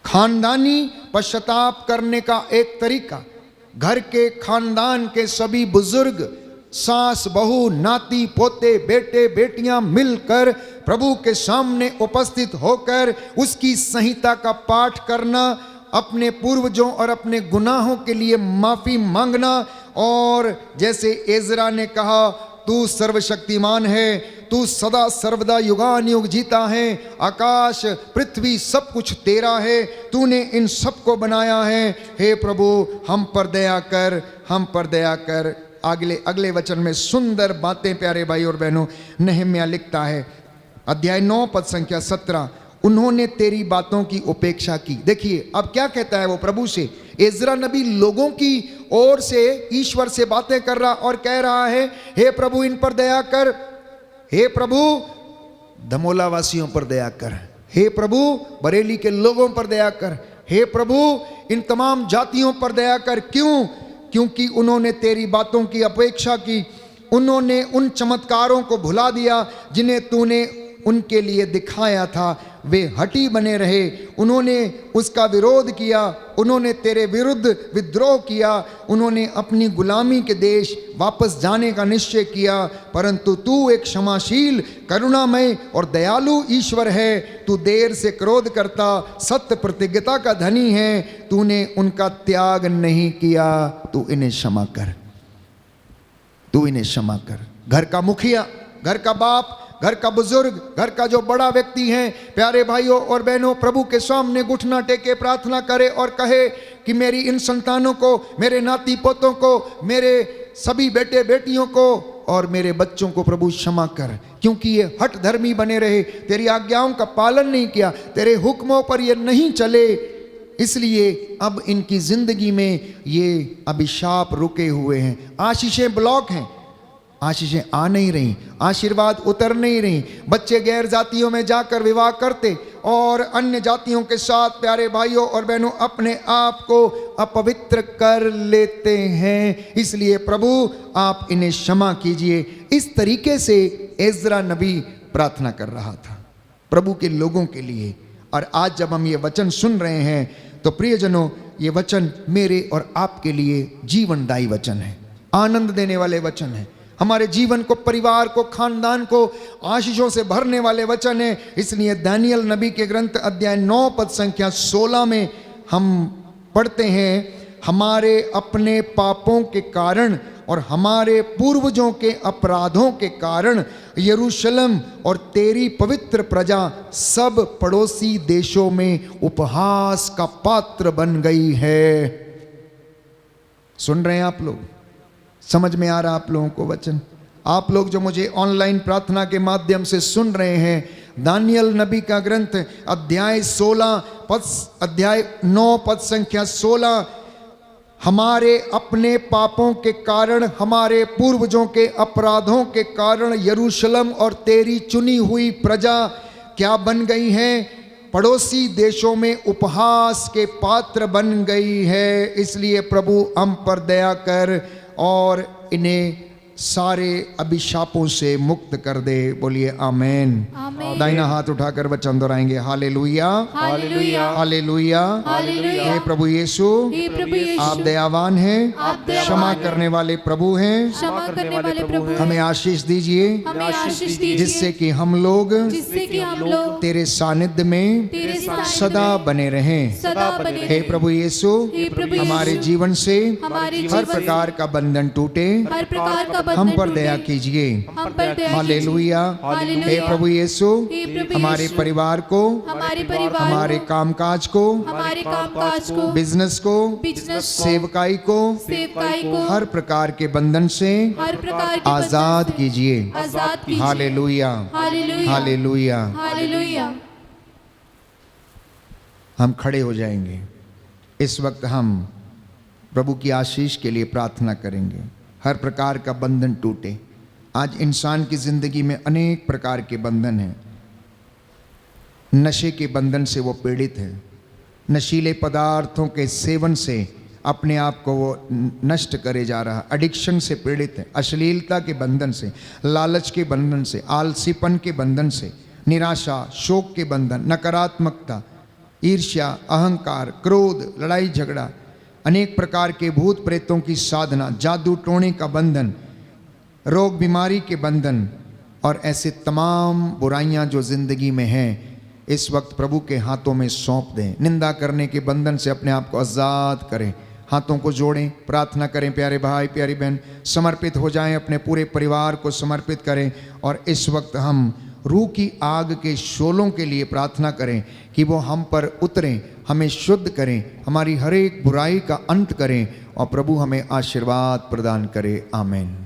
खानदानी पश्चाताप करने का एक तरीका, घर के खानदान के सभी बुजुर्ग, सास, बहू, नाती, पोते, बेटे, बेटियां मिलकर प्रभु के सामने उपस्थित होकर उसकी संहिता का पाठ करना, अपने पूर्वजों और अपने गुनाहों के लिए माफी मांगना। और जैसे एजरा ने कहा, तू सर्वशक्तिमान है, तू सदा सर्वदा युगानुयुग जीता है, आकाश, पृथ्वी सब कुछ तेरा है, तूने इन सबको बनाया है। हे प्रभु हम पर दया कर, हम पर दया कर। अगले वचन में सुंदर बातें प्यारे भाई और बहनों, नहम्या लिखता है, अध्याय 9 पद संख्या 17, उन्होंने तेरी बातों की उपेक्षा की। देखिए अब क्या कहता है वो प्रभु से। एजरा नबी लोगों की ओर से ईश्वर से बातें कर रहा और कह रहा है, हे प्रभु इन पर दया कर, हे प्रभु धमोला वासियों पर दया कर, हे प्रभु बरेली के लोगों पर दया कर, हे प्रभु इन तमाम जातियों पर दया कर। क्यों? क्योंकि उन्होंने तेरी बातों की अपेक्षा की, उन्होंने उन चमत्कारों को भुला दिया जिन्हें तूने उनके लिए दिखाया था। वे हठी बने रहे, उन्होंने उसका विरोध किया, उन्होंने तेरे विरुद्ध विद्रोह किया, उन्होंने अपनी गुलामी के देश वापस जाने का निश्चय किया। परंतु तू एक क्षमाशील, करुणामय और दयालु ईश्वर है। तू देर से क्रोध करता, सत्य प्रतिज्ञता का धनी है, तूने उनका त्याग नहीं किया। तू इन्हें क्षमा कर, तू इन्हें क्षमा कर। घर का मुखिया, घर का बाप, घर का बुजुर्ग, घर का जो बड़ा व्यक्ति है, प्यारे भाइयों और बहनों, प्रभु के सामने घुटना टेके प्रार्थना करे और कहे कि मेरी इन संतानों को, मेरे नाती पोतों को, मेरे सभी बेटे बेटियों को और मेरे बच्चों को प्रभु क्षमा कर, क्योंकि ये हठ धर्मी बने रहे, तेरी आज्ञाओं का पालन नहीं किया, तेरे हुक्मों पर ये नहीं चले, इसलिए अब इनकी जिंदगी में ये अभिशाप रुके हुए हैं। आशीषें ब्लॉक हैं, आशीषें आ नहीं रही, आशीर्वाद उतर नहीं रही। बच्चे गैर जातियों में जाकर विवाह करते और अन्य जातियों के साथ प्यारे भाइयों और बहनों अपने आप को अपवित्र कर लेते हैं। इसलिए प्रभु आप इन्हें क्षमा कीजिए। इस तरीके से एजरा नबी प्रार्थना कर रहा था प्रभु के लोगों के लिए। और आज जब हम ये वचन सुन रहे हैं तो प्रियजनों, ये वचन मेरे और आपके लिए जीवनदायी वचन है, आनंद देने वाले वचन है, हमारे जीवन को, परिवार को, खानदान को आशीषों से भरने वाले वचन है। इसलिए दानियल नबी के ग्रंथ अध्याय 9 पद संख्या 16 में हम पढ़ते हैं, हमारे अपने पापों के कारण और हमारे पूर्वजों के अपराधों के कारण यरूशलेम और तेरी पवित्र प्रजा सब पड़ोसी देशों में उपहास का पात्र बन गई है। सुन रहे हैं आप लोग? समझ में आ रहा आप लोगों को वचन? आप लोग जो मुझे ऑनलाइन प्रार्थना के माध्यम से सुन रहे हैं, दानियल नबी का ग्रंथ अध्याय 9 पद संख्या 16, हमारे अपने पापों के कारण, हमारे पूर्वजों के अपराधों के कारण यरूशलेम और तेरी चुनी हुई प्रजा क्या बन गई है? पड़ोसी देशों में उपहास के पात्र बन गई है। इसलिए प्रभु हम पर दया कर और इन्हें सारे अभिशापों से मुक्त कर दे। बोलिए आमेन। आमीन। दाहिना हाथ उठाकर वचन दोहराएंगे, हालेलुया हालेलुया हालेलुया। हालेलुया। हे प्रभु यीशु, हे प्रभु यीशु, आप दयावान हैं, आप दयावान क्षमा हैं, करने वाले प्रभु हैं। क्षमा करने वाले प्रभु हैं। हमें आशीष दीजिए हमें आशीष दीजिए, जिससे कि हम लोग जिससे कि हम लोग तेरे सानिध्य में तेरे सानिध्य सदा में बने रहें। सदा बने हे रहें। प्रभु यीशु, हे प्रभु यीशु, हमारे जीवन से हमारे हर जीवन प्रकार का बंधन टूटे, हर प्रकार का बंधन हम पर टूटे, दया कीजिए। हम पर दया हालेलुया। हालेलुया। हे प्रभु यीशु, हे प्रभु हमारे यीशु, परिवार को, हमारे परिवार हमारे को, कामकाज को, हमारे कामकाज को, बिजनेस को, बिजनेस को, सेवकाई को, सेवकाई को, हर प्रकार के बंधन से हर प्रकार के आजाद बंधन से कीजिए। आजाद कीजिए। Hallelujah hallelujah hallelujah. हालेलुया। हम खड़े हो जाएंगे। इस वक्त हम प्रभु की आशीष के लिए प्रार्थना करेंगे। हर प्रकार का बंधन टूटे। आज इंसान की जिंदगी में अनेक प्रकार के बंधन हैं। नशे के बंधन से वो पीड़ित है, नशीले पदार्थों के सेवन से अपने आप को वो नष्ट करे जा रहा, एडिक्शन से पीड़ित है, अश्लीलता के बंधन से, लालच के बंधन से, आलसीपन के बंधन से, निराशा, शोक के बंधन, नकारात्मकता, ईर्ष्या, अहंकार, क्रोध, लड़ाई झगड़ा, अनेक प्रकार के भूत प्रेतों की साधना, जादू टोने का बंधन, रोग बीमारी के बंधन और ऐसे तमाम बुराइयां जो जिंदगी में हैं, इस वक्त प्रभु के हाथों में सौंप दें। निंदा करने के बंधन से अपने आप को आज़ाद करें। हाथों को जोड़ें, प्रार्थना करें। प्यारे भाई प्यारी बहन, समर्पित हो जाएं, अपने पूरे परिवार को समर्पित करें और इस वक्त हम रूह की आग के शोलों के लिए प्रार्थना करें कि वो हम पर उतरें, हमें शुद्ध करें, हमारी हर एक बुराई का अंत करें और प्रभु हमें आशीर्वाद प्रदान करे। आमीन।